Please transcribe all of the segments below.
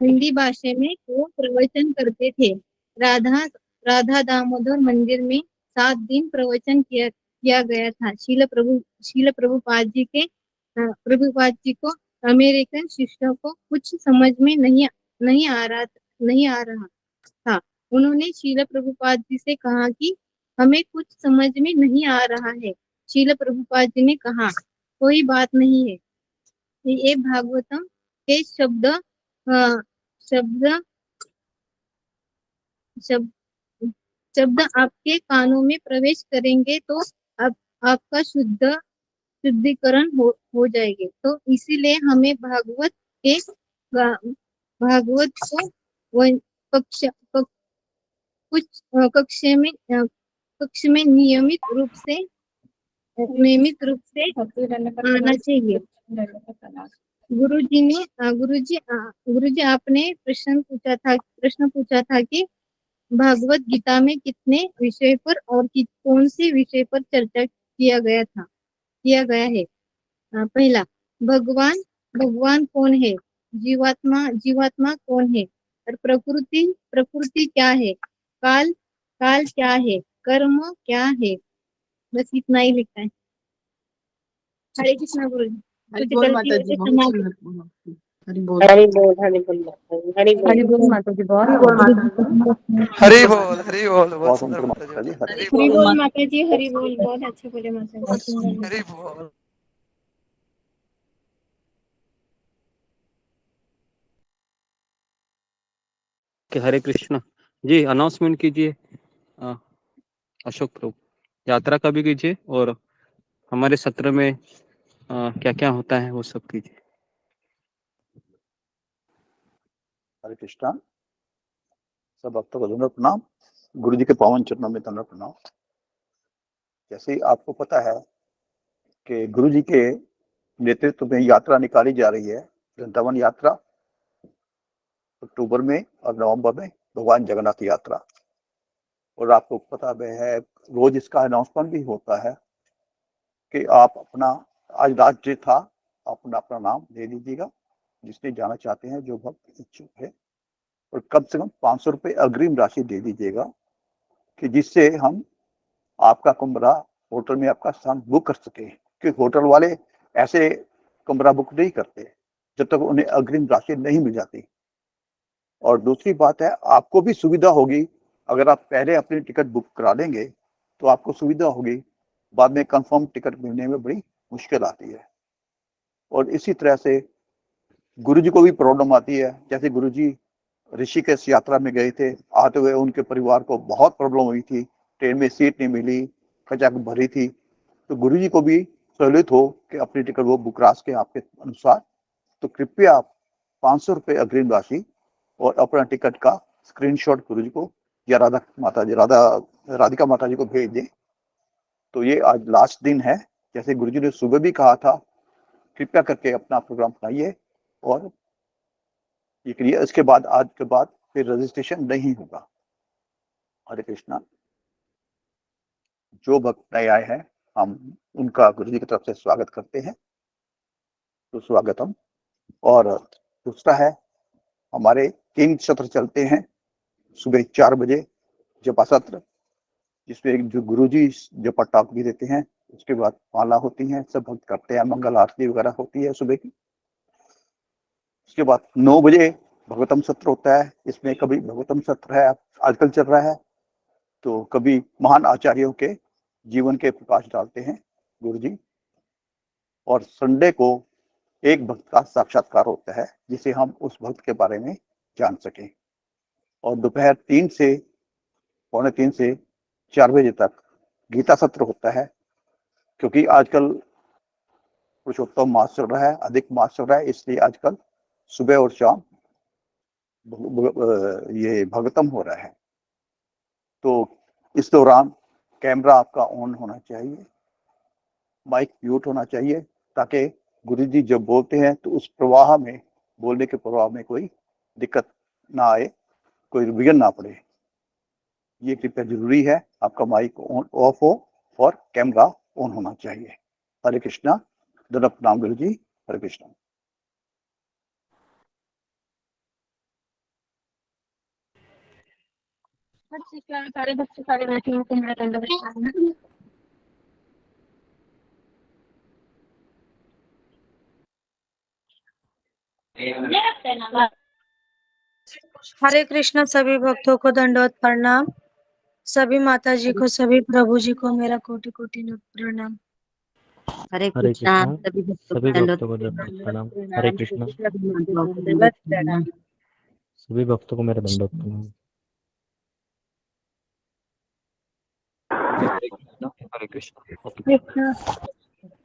हिंदी भाषा में वो प्रवचन करते थे। राधा राधा दामोदर मंदिर में 7 दिन प्रवचन किया गया था। शील प्रभुपाद जी के प्रभुपाद जी को अमेरिकन शिष्यों को कुछ समझ में नहीं आ रहा था। उन्होंने शील प्रभुपाद जी से कहा कि हमें कुछ समझ में नहीं आ रहा है। शील प्रभुपाद जी ने कहा, कोई बात नहीं है, ये भागवतम के शब्द शब्द शब्द आपके कानों में प्रवेश करेंगे तो आपका शुद्धिकरण हो जाएंगे। तो इसीलिए हमें भागवत को वन- कक्ष कक्ष- कुछ कक्ष में नियमित रूप से आना चाहिए। गुरुजी आपने प्रश्न पूछा था कि भागवत गीता में कितने विषय पर और कौन से विषय पर चर्चा किया गया है। पहला, भगवान भगवान कौन है, जीवात्मा कौन है, और प्रकृति प्रकृति क्या है, काल काल क्या है, कर्म क्या है। बस इतना ही लिखा है। हरे कृष्णा गुरु जी, हरि कुछ बोल गलती माता हो जी, तो बहुत क्षमा सुंदर करें। बोला आपने। हरि बोल। हरि बोल, हरि बोल माता जी, हरि बोल। हरि बोल माता जी, बहुत हरि बोल माता जी। हरि बोल, हरि बोल, बहुत बहुत सुंदर सुंदर माता जी। माता जी, हरि हरि हरि बोल बोल माता माता जी, हरि बोल, बहुत अच्छे बोले माता जी, सुंदर। हरि बोल। कि हरे कृष्ण जी, अनाउंसमेंट कीजिए अशोक प्रभु, यात्रा का भी कीजिए और हमारे सत्र में क्या क्या होता है वो सब कीजिए। हरे कृष्णा। सब भक्तों को धन्यवाद प्रणाम। गुरु जी के पावन चरणों में धन्यवाद प्रणाम। जैसे ही आपको पता है कि गुरु जी के नेतृत्व में यात्रा निकाली जा रही है, वृंदावन यात्रा, अक्टूबर में और नवंबर में भगवान जगन्नाथ यात्रा। और आपको पता है रोज इसका अनाउंसमेंट भी होता है कि आप अपना, आज रात जो था, अपना नाम दे दीजिएगा जिसने जाना चाहते हैं, जो भक्त इच्छुक है, और कम से कम 500 रुपये अग्रिम राशि दे दीजिएगा कि जिससे हम आपका कमरा होटल में आपका स्थान बुक कर सके। क्योंकि होटल वाले ऐसे कमरा बुक नहीं करते जब तक उन्हें अग्रिम राशि नहीं मिल जाती। और दूसरी बात है, आपको भी सुविधा होगी, अगर आप पहले अपनी टिकट बुक करा लेंगे तो आपको सुविधा होगी, बाद में कंफर्म टिकट मिलने में बड़ी मुश्किल आती है। और इसी तरह से गुरुजी को भी प्रॉब्लम आती है। जैसे गुरुजी ऋषिकेश यात्रा में गए थे, आते हुए उनके परिवार को बहुत प्रॉब्लम हुई थी, ट्रेन में सीट नहीं मिली, खचाक भरी थी। तो गुरुजी को भी सहूलियत हो कि अपनी टिकट वो बुक करा सके आपके अनुसार, तो कृपया आप 500 रुपये अग्रिम राशि और अपना टिकट का स्क्रीनशॉट गुरुजी को या राधिका माता जी को भेज दें। तो ये आज लास्ट दिन है, जैसे गुरुजी ने सुबह भी कहा था, कृपया करके अपना प्रोग्राम बनाइए और ये करिए। इसके बाद, आज के बाद फिर रजिस्ट्रेशन नहीं होगा। हरे कृष्णा। जो भक्त नए आए हैं, हम उनका गुरु जी की तरफ से स्वागत करते हैं, तो स्वागतम। और दूसरा है, हमारे 3 सत्र चलते हैं। सुबह 4 बजे जपा सत्र, जिसमें जो गुरु जी जपा टॉक भी देते हैं, उसके बाद माला होती है, सब भक्त करते हैं, मंगल आरती वगैरह होती है सुबह की। उसके बाद 9 बजे भगवतम सत्र होता है। इसमें कभी भगवतम सत्र है, आजकल चल रहा है, तो कभी महान आचार्यों के जीवन के प्रकाश डालते हैं गुरु जी। और संडे को एक भक्त का साक्षात्कार होता है, जिसे हम उस भक्त के बारे में जान सकें। और दोपहर 3 से पौने 3 से 4 बजे तक गीता सत्र होता है। क्योंकि आजकल पुरुषोत्तम मास चल रहा है, अधिक मास चल रहा है, इसलिए आजकल सुबह और शाम ये भगवतम हो रहा है। तो इस दौरान कैमरा आपका ऑन होना चाहिए, माइक म्यूट होना चाहिए, ताकि गुरु जी जब बोलते हैं तो उस प्रवाह में, बोलने के प्रवाह में कोई दिक्कत ना आए, कोई विघ्न ना पड़े। ये कृपया जरूरी है, आपका माइक ऑन ऑफ हो और कैमरा ऑन होना चाहिए। हरे कृष्णा। दंड प्रणाम गुरु जी। हरे कृष्णा। सारे बच्चे सारे बैठे हैं तो मेरा दंड प्रणाम है। हरे कृष्णा। सभी भक्तों को दंडवत प्रणाम। सभी माता जी को, सभी प्रभु जी को मेरा कोटि कोटि प्रणाम। हरे हरे कृष्णा। कृष्णा। सभी भक्तों सभी को दंडवत भक्तों को दंडवत प्रणाम। हरे प्रणाम। कृष्णा। सभी माताओं को दंडवत प्रणाम। सभी भक्तों को मेरा दंडवत प्रणाम। हरे कृष्णा। हरे कृष्णा। ओके। कृष्णा।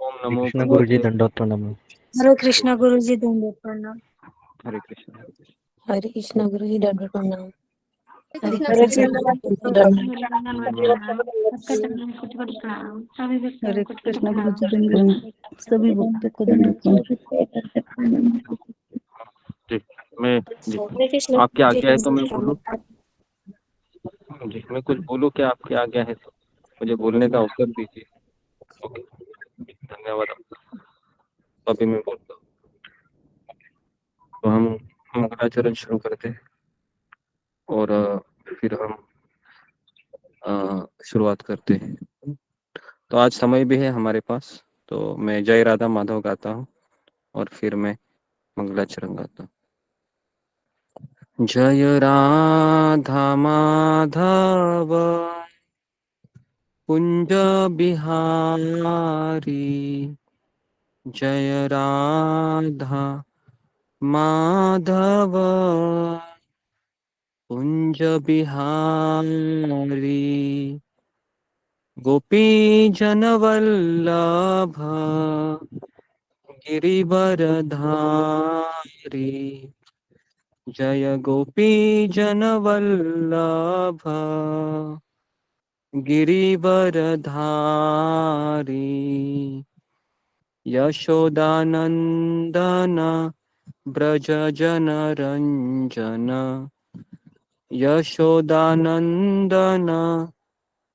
ओम हरे नमो कृष्णा गुरु जी भगवते। दंडवत प्रणाम। हरे कृष्णा गुरु जी दंडवत प्रणाम। हरे कृष्णा। हरे कृष्णा। हरे कृष्णा गुरु जी दंडवत प्रणाम। हरे हरे कृष्णा कृष्ण गुरु जी हरे कृष्णा गुरु जी दंडवत। सभी भक्तों को दंडवत प्रणाम। जी मैं जी हरे कृष्ण आपकी गुरु जी आज्ञा है तो मैं दंडवत बोलूँ। प्रणाम। जी मैं कुछ बोलूँ क्या आपकी आज्ञा है तो मुझे बोलने का अवसर दीजिए। ओके। धन्यवाद आपका। तो अभी मैं बोलता हूँ। तो हम मंगलाचरण शुरू करते हैं और फिर हम शुरुआत करते हैं। तो आज समय भी है हमारे पास, तो मैं जय राधा माधव गाता हूँ और फिर मैं मंगलाचरण गाता हूँ। जय राधा माधव कुंज बिहारी, जय राधा माधव कुंज बिहारी, गोपी जन वल्लभ गिरिवरधारी, जय गोपी जन वल्लभ गिरिवरधारी, यशोदानंदन ब्रज जन रंजन, यशोदानंदन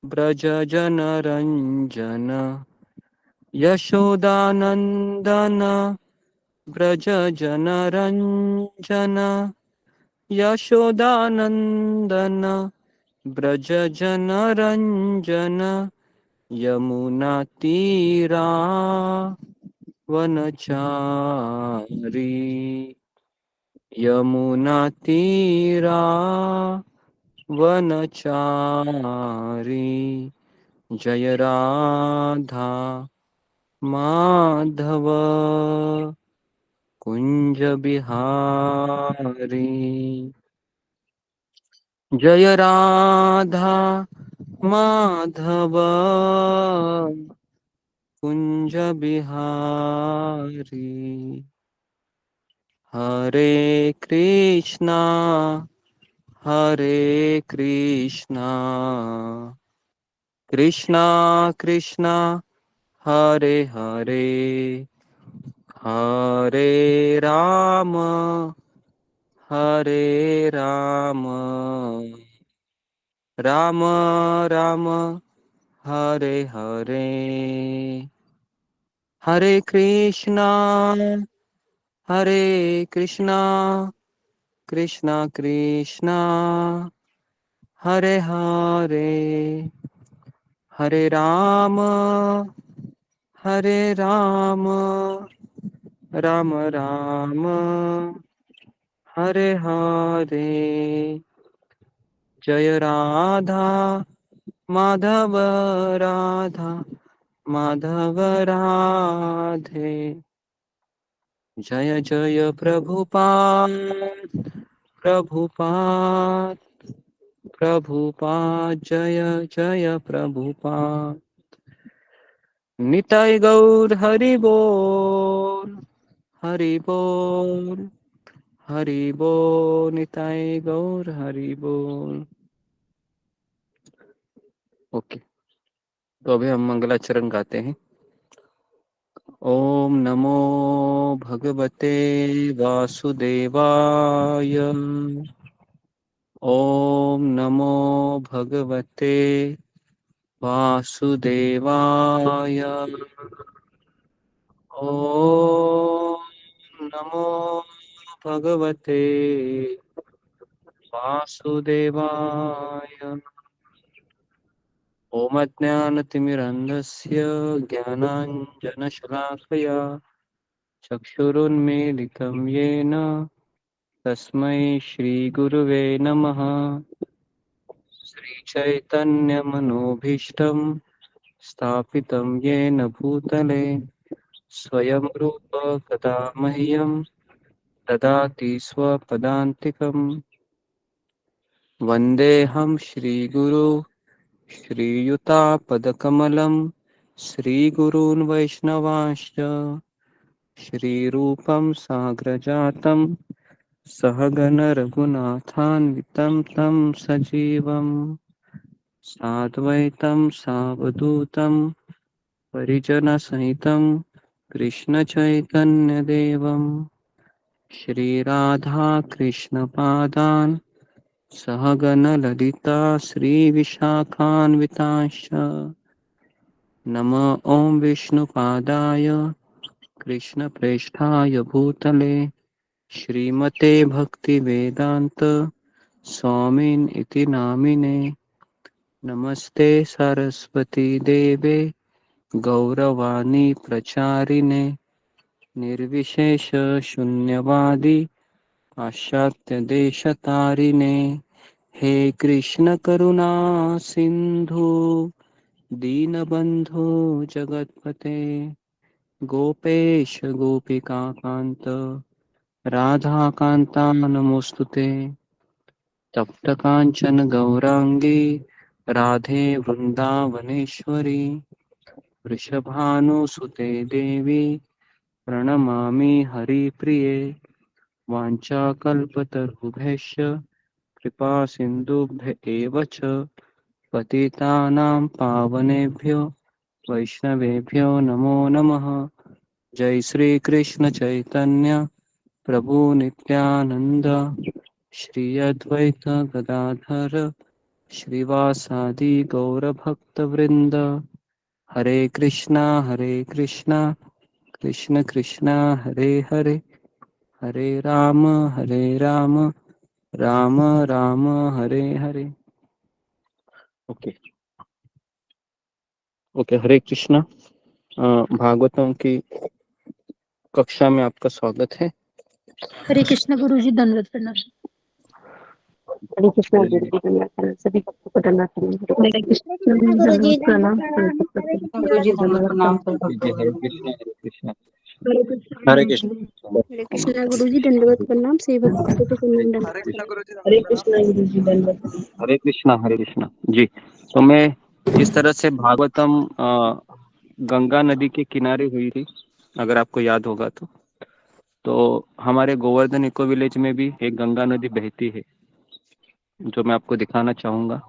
ब्रज जन रंजन, यशोदानंदन ब्रज जन रंजन, यशोदानंदन ब्रज जन रंजन, यमुना तीरा वनचारी, यमुना तीरा वनचारी, जय राधा माधव कुंज बिहारी, जय राधा माधव कुंज बिहारी, हरे कृष्णा कृष्णा कृष्णा हरे हरे, हरे राम राम राम हरे हरे, हरे कृष्णा कृष्णा कृष्णा हरे हरे, हरे राम राम राम हरे हरे, जय राधा माधव राधा माधव राधे, जय जय प्रभुपाद प्रभुपाद प्रभुपाद, जय जय प्रभुपाद, निताय गौर हरि बोल हरि बोल हरि बोल, निताय गौर हरि बोल। ओके। तो अभी हम मंगलाचरण गाते हैं। ओम नमो भगवते वासुदेवाय, ओम नमो भगवते वासुदेवाय, ओम नमो भगवते वासुदेवाय ॐ अज्ञानतिमिरन्धस्य ज्ञानाञ्जनशलाकया चक्षुरुन्मीलितं येन तस्मै श्रीगुरुवे नमः। श्रीचैतन्यमनोभीष्टं स्थापितं येन भूतले स्वयं रूप कदा मह्यं ददाति स्वपदान्तिकम्। वन्देऽहं श्रीगुरु श्रीयुतापदकमलं श्रीगुरून् वैष्णवांश्च श्रीरूपं साग्रजातं सहगण रघुनाथान्वितं तं सजीवं साद्वैतं सावधूतं परिजनसहितं कृष्णचैतन्यदेवं श्रीराधा कृष्णपादान् सहगण ललिता श्रीविशाखान्वितांश्च नमो ॐ विष्णुपादाय कृष्णप्रेष्ठाय भूतले श्रीमते भक्तिवेदान्त स्वामिन् इति नामिने। नमस्ते सरस्वती देवे गौरवाणी प्रचारिणे निर्विशेष शून्यवादी पाश्चात्य देशतारिणे। हे कृष्ण करुणा सिंधु दीनबंधु जगतपते गोपेश गोपिका कांत राधा कांता नमोस्तुते। तप्त कांचन गौरांगी राधे वृंदावनेश्वरी वृषभानुसुते देवी प्रणमामि हरिप्रिये। वाञ्छाकल्पतरुभ्यश्च कृपा सिन्धुभ्य एव च पतितानां पावनेभ्यो वैष्णवेभ्यो नमो नमः। जय श्री कृष्ण चैतन्य प्रभु नित्यानंद श्री अद्वैत गदाधर श्रीवासादि गौरभक्तवृंद। हरे कृष्णा कृष्ण कृष्ण हरे हरे हरे राम राम राम हरे हरे। ओके ओके, हरे कृष्णा। भागवतम की कक्षा में आपका स्वागत है। हरे कृष्ण गुरुजी, दंडवत प्रणाम। हरे कृष्णा गुरु जी धन्यवाद प्रणाम। सभी भक्तों को धन्यवाद प्रणाम। हरे कृष्ण गुरुजी, दंडवत प्रणाम। गुरुजी दंडवत प्रणाम सभी जी, भक्तों हरे को। कृष्णा हरे कृष्णा हरे कृष्ण हरे गुरुजी, कृष्णा हरे कृष्ण गुरुजी, दंडवत प्रणाम। सेवक भक्तों को प्रणाम दंडवत। हरे कृष्णा गुरु जी हरे नमस्कार। कृष्णा गुरु जी धन्यवाद प्रणाम। हरे कृष्णा जी। तो मैं जिस तरह से भागवतम गंगा नदी के किनारे हुई थी, अगर आपको याद होगा तो हमारे गोवर्धन इको विलेज में भी एक गंगा नदी बहती है, जो मैं आपको दिखाना चाहूंगा।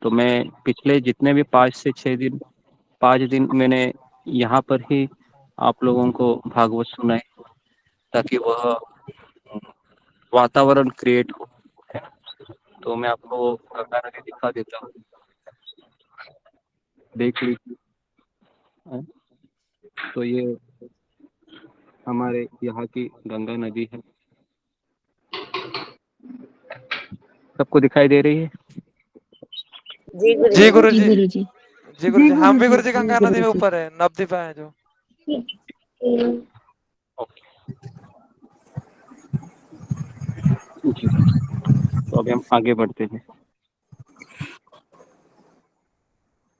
तो मैं पिछले जितने भी 5 दिन मैंने यहाँ पर ही आप लोगों को भागवत सुनाए, ताकि वह वातावरण क्रिएट हो। तो मैं आपको गंगा नदी दिखा देता हूँ, देख लीजिए। तो ये हमारे यहाँ की गंगा नदी है, सबको दिखाई दे रही है। जी गुरु जी जी। गुरु जी। गुरुजी। जी गुरु जी, हम भी गुरु जी गंगा नदी में ऊपर है, नवद्वीप है जो। ओके जी, तो अभी हम आगे बढ़ते हैं।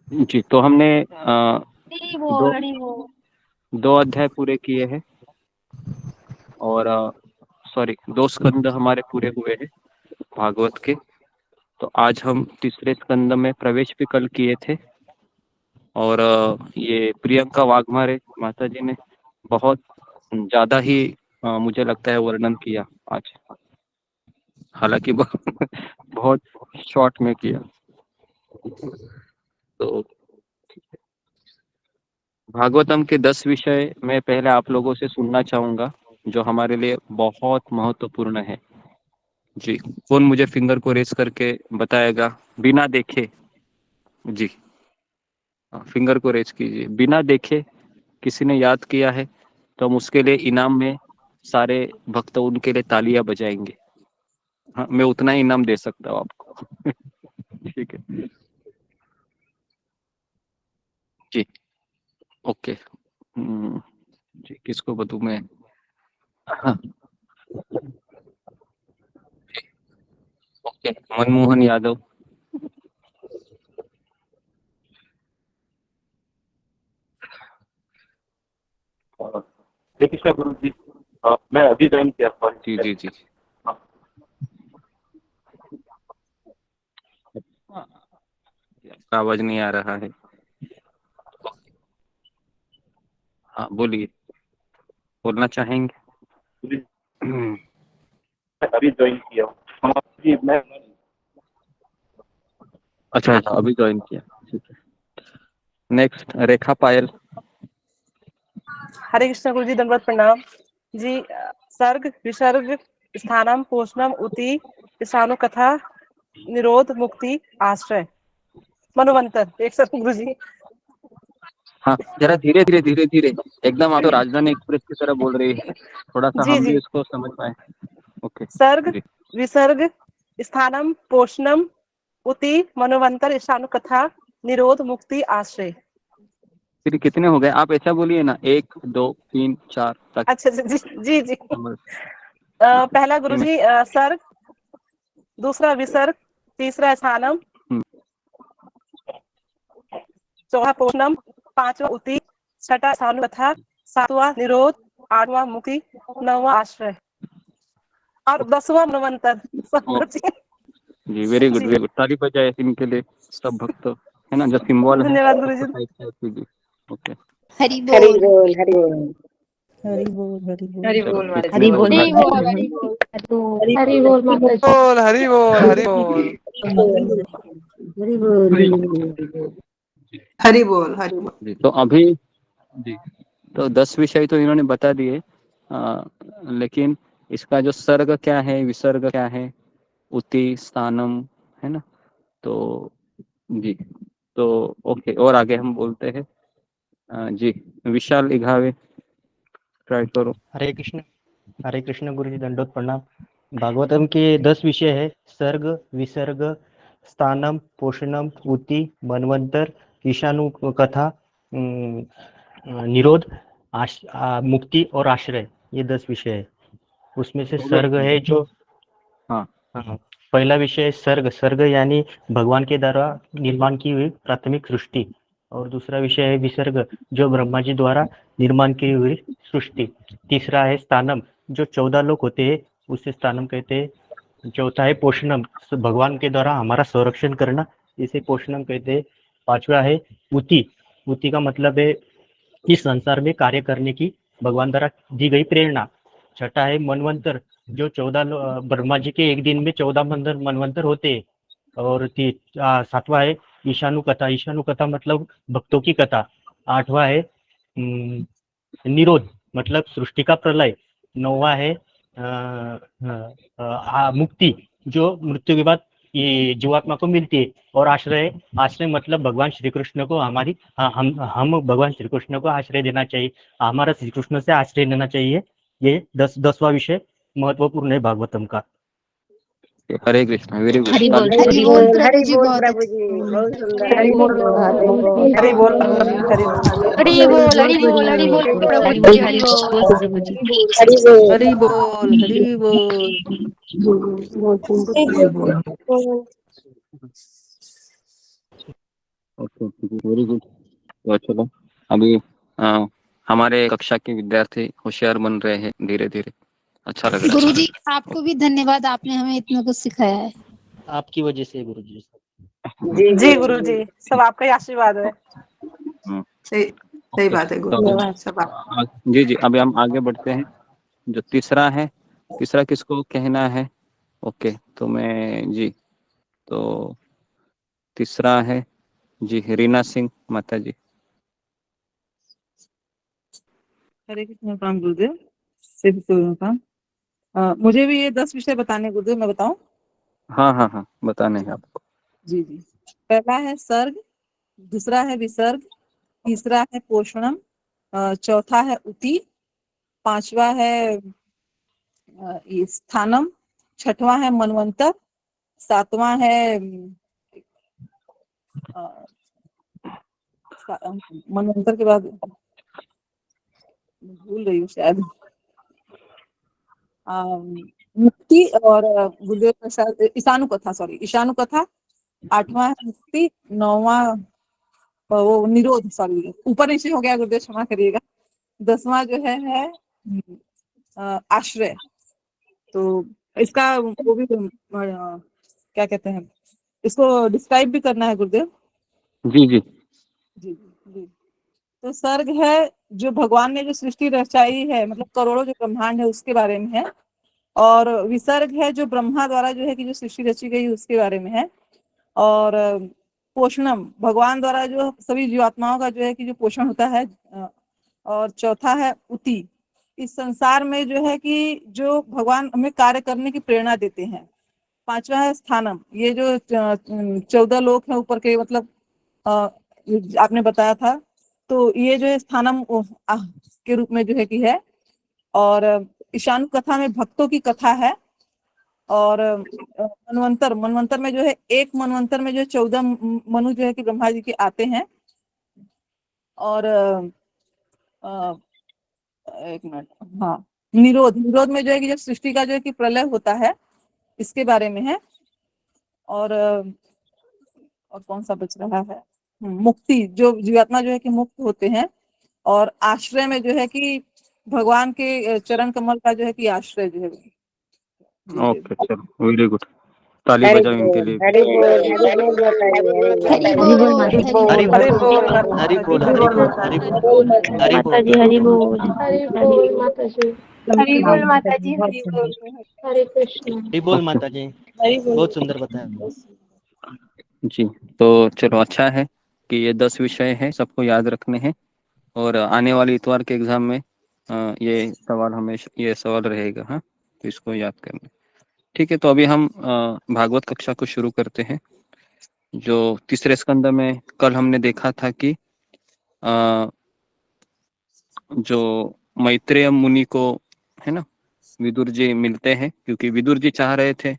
जी, तो हमने दो अध्याय पूरे किए हैं, और सॉरी 2 स्कंद हमारे पूरे हुए हैं भागवत के। तो आज हम तीसरे स्कंद में प्रवेश भी कल किए थे, और ये प्रियंका वाघमारे माता जी ने बहुत ज्यादा ही मुझे लगता है वर्णन किया आज, हालांकि बहुत शॉर्ट में किया। तो भागवतम के 10 विषय मैं पहले आप लोगों से सुनना चाहूंगा, जो हमारे लिए बहुत महत्वपूर्ण है। जी, कौन मुझे फिंगर को रेस करके बताएगा बिना देखे? जी, फिंगर को रेस कीजिए। बिना देखे किसी ने याद किया है तो हम उसके लिए इनाम में सारे भक्त उनके लिए तालियां बजाएंगे। हाँ, मैं उतना ही इनाम दे सकता हूँ आपको। ठीक है जी, ओके। जी, किसको बताऊं मैं? हाँ, ओके, मनमोहन यादव। हरे कृष्णा गुरु जी। मैं अभी ज्वाइन किया था। जी जी जी। आपका आवाज नहीं आ रहा है। हाँ बोलिए, बोलना चाहेंगे? मैं अभी ज्वाइन किया हूँ। हाँ जी, मैं अच्छा अच्छा, अभी ज्वाइन किया, ठीक है। नेक्स्ट रेखा पायल। हरे कृष्ण गुरु जी, दंडवत प्रणाम जी। सर्ग विसर्ग स्थानम पोषणम उति ईशानु कथा निरोध मुक्ति आश्रय मनुवंतर। एक साथ गुरु जी। हाँ, जरा धीरे धीरे धीरे धीरे, एकदम आप तो राजधानी एक्सप्रेस की तरह बोल रही है, थोड़ा सा जी हम भी जी। इसको समझ पाए। ओके सर्ग जी। विसर्ग स्थानम पोषणम उति मनुवंतर ईशानु कथा निरोध मुक्ति आश्रय। फिर कितने हो गए? आप ऐसा बोलिए ना, 1 2 3 4 तक। अच्छा जी जी जी। पहला गुरु जी सर्ग, दूसरा विसर्ग, तीसरा स्थानम, चौथा पोषणम, पांचवा उति, छठा ईशानु कथा, सातवां निरोध, आठवां मुक्ति, नौवां आश्रय और 10वां मनुवंतर। जी वेरी गुड वेरी गुड, ताली बजाए इनके लिए सब भक्त, है ना, जो सिंबल है धन्यवाद गुरु जी। सबको साइड साइड कीजिए। ओके, हरि हरि बोल। बोल हरि बोल हरि बोल हरि बोल हरि चलो बोल जितने हरि लोग बोल हरि हैं- बोल हरि बोल। हरि बोल माता जी। बोल हरि बोल हरि बोल। हरि बोल हरि बोल हरि बोल। जी, तो अभी जी, तो 10 विषय तो इन्होंने बता दिए, लेकिन इसका जो सर्ग क्या है, विसर्ग क्या है, उति स्थानम, है ना, तो जी, तो ओके, और आगे हम बोलते हैं। जी, विशाल इघावे ट्राई करो। हरे कृष्ण गुरु जी, दंडोत प्रणाम। भागवतम के 10 विषय है: सर्ग, विसर्ग, स्थानम, पोषणम, उति, मनवंतर, ईशानु कथा, निरोध, मुक्ति और आश्रय। ये 10 विषय है। उसमें से सर्ग है जो हाँ हाँ, पहला विषय है सर्ग। सर्ग यानी भगवान के द्वारा निर्माण की हुई प्राथमिक सृष्टि। और दूसरा विषय है विसर्ग, जो ब्रह्मा जी द्वारा निर्माण की हुई सृष्टि। तीसरा है स्थानम, जो 14 लोक होते हैं, उसे स्थानम कहते हैं। चौथा है पोषणम, भगवान के द्वारा हमारा संरक्षण करना, इसे पोषणम कहते हैं। पांचवा है उति। उति का मतलब है इस संसार में कार्य करने की भगवान द्वारा दी गई प्रेरणा। छठा है मनवंतर, जो 14 ब्रह्मा जी के एक दिन में 14 मनवंतर होते हैं। और सातवां है ईशानु कथा। ईशानु कथा मतलब भक्तों की कथा। आठवां है निरोध, मतलब सृष्टि का प्रलय। नौवां है मुक्ति, जो मृत्यु के बाद ये जीवात्मा को मिलती है। और आश्रय, आश्रय मतलब भगवान श्री कृष्ण को हमारी हम भगवान श्री कृष्ण को आश्रय देना चाहिए, हमारा श्री कृष्ण से आश्रय लेना चाहिए। ये 10वां विषय महत्वपूर्ण है भागवतम का। हरे कृष्ण, वेरी गुड। हरि बोल हरि प्रभु जी, बहुत प्रभु अच्छा। जी, बहुत सुंदर। हरि बोल हरि बोल हरि बोल हरि बोल हरि बोल हरि बोल प्रभु जी, हरि बोल। प्रभु जी। हरि बोल हरि बोल हरि बोल। बहुत सुंदर। हरि बोल। Okay, very good. तो चलो, अभी हमारे कक्षा के विद्यार्थी होशियार बन रहे हैं धीरे धीरे, अच्छा लग रहा गुरु जी, आपको भी धन्यवाद, आपने हमें इतना कुछ सिखाया है। आपकी वजह से गुरु जी। जी गुरु जी, सब आपका ही आशीर्वाद है। है। सही सही बात है गुरु। तो सब जी जी, अभी हम आगे बढ़ते हैं। जो तीसरा है, तीसरा किसको कहना है? ओके, तो मैं जी, तो तीसरा है जी रीना सिंह माता जी। हरे कृष्ण, प्रणाम गुरुदेव। सिद्ध प्रणाम। मुझे भी ये 10 विषय बताने गुरुदेव, मैं बताऊं? हाँ हाँ हाँ, बताने हैं आपको। जी जी। पहला है सर्ग, दूसरा है विसर्ग, तीसरा है पोषणम, चौथा है उति, पांचवा है ये स्थानम, छठवां है मनवंतर, सातवां है मनवंतर के बाद भूल रही हूँ शायद मुक्ति, और गुरुदेव प्रसाद ईशानु कथा, सॉरी ईशानु कथा। आठवां है मुक्ति, नौवां वो निरोध, सॉरी ऊपर नीचे हो गया गुरुदेव क्षमा करिएगा। 10वां जो है आश्रय। तो इसका वो भी क्या कहते हैं, इसको डिस्क्राइब भी करना है गुरुदेव। जी जी जी जी। तो सर्ग है जो भगवान ने जो सृष्टि रचाई है, मतलब करोड़ों जो ब्रह्मांड है उसके बारे में है। और विसर्ग है जो ब्रह्मा द्वारा जो है कि जो सृष्टि रची गई उसके बारे में है। और पोषणम, भगवान द्वारा जो सभी जीवात्माओं का जो है कि जो पोषण होता है। और चौथा है उति, इस संसार में जो है कि जो भगवान हमें कार्य करने की प्रेरणा देते हैं। पांचवा है स्थानम, ये जो 14 लोक है ऊपर के, मतलब आपने बताया था, तो ये जो है स्थानम के रूप में जो है कि है। और ईशानु कथा में भक्तों की कथा है। और मनवंतर में जो है एक मनवंतर में जो 14 मनु जो है कि ब्रह्मा जी के आते हैं। और एक मिनट, हाँ, निरोध में जो है कि जब सृष्टि का जो है कि प्रलय होता है इसके बारे में है। और कौन सा बच रहा है, मुक्ति, जो जीवात्मा जो है कि मुक्त होते हैं। और आश्रय में जो है कि भगवान के चरण कमल का जो है कि आश्रय जो है। ओके, चलो वेरी गुड, ताली बजाओ इनके लिए भी। हरि बोल, हरि बोल बताइए, हरि बोल माता जी, हरि बोल, हरि बोल, हरि बोल, हरि बोल, हरि बोल, हरि माता जी बोल। हरि बोल। हरि बोल माता जी, हरि बोल माता जी, हरि बोल। हरे कृष्ण। हरि बोल माता जी, बहुत सुंदर बताया। जी, तो चलो अच्छा है कि ये 10 विषय है, सबको याद रखने हैं। और आने वाले इतवार के एग्जाम में ये सवाल हमेशा ये सवाल रहेगा। हाँ, तो इसको याद करना। ठीक है, तो अभी हम भागवत कक्षा को शुरू करते हैं। जो तीसरे स्कंद में कल हमने देखा था कि जो मैत्रेय मुनि को, है ना, विदुर जी मिलते हैं, क्योंकि विदुर जी चाह रहे थे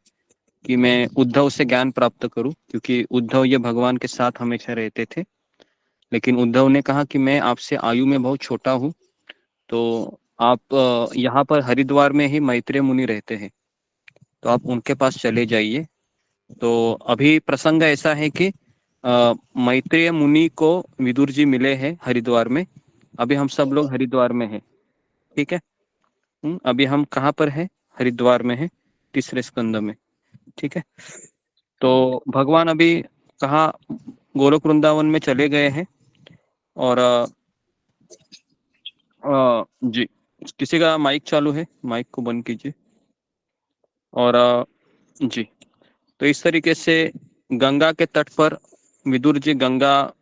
कि मैं उद्धव से ज्ञान प्राप्त करूं, क्योंकि उद्धव ये भगवान के साथ हमेशा रहते थे। लेकिन उद्धव ने कहा कि मैं आपसे आयु में बहुत छोटा हूं, तो आप यहाँ पर हरिद्वार में ही मैत्रेय मुनि रहते हैं, तो आप उनके पास चले जाइए। तो अभी प्रसंग ऐसा है कि मैत्रेय मुनि को विदुर जी मिले हैं हरिद्वार में। अभी हम सब लोग हरिद्वार में हैं, ठीक है। अभी हम कहाँ पर हैं? हरिद्वार में हैं, तीसरे स्कंद में, ठीक है। तो भगवान अभी कहाँ? गोलोक वृंदावन में चले गए हैं। और जी, किसी का माइक चालू है, माइक को बंद कीजिए। और जी, तो इस तरीके से गंगा के तट पर विदुर जी गंगा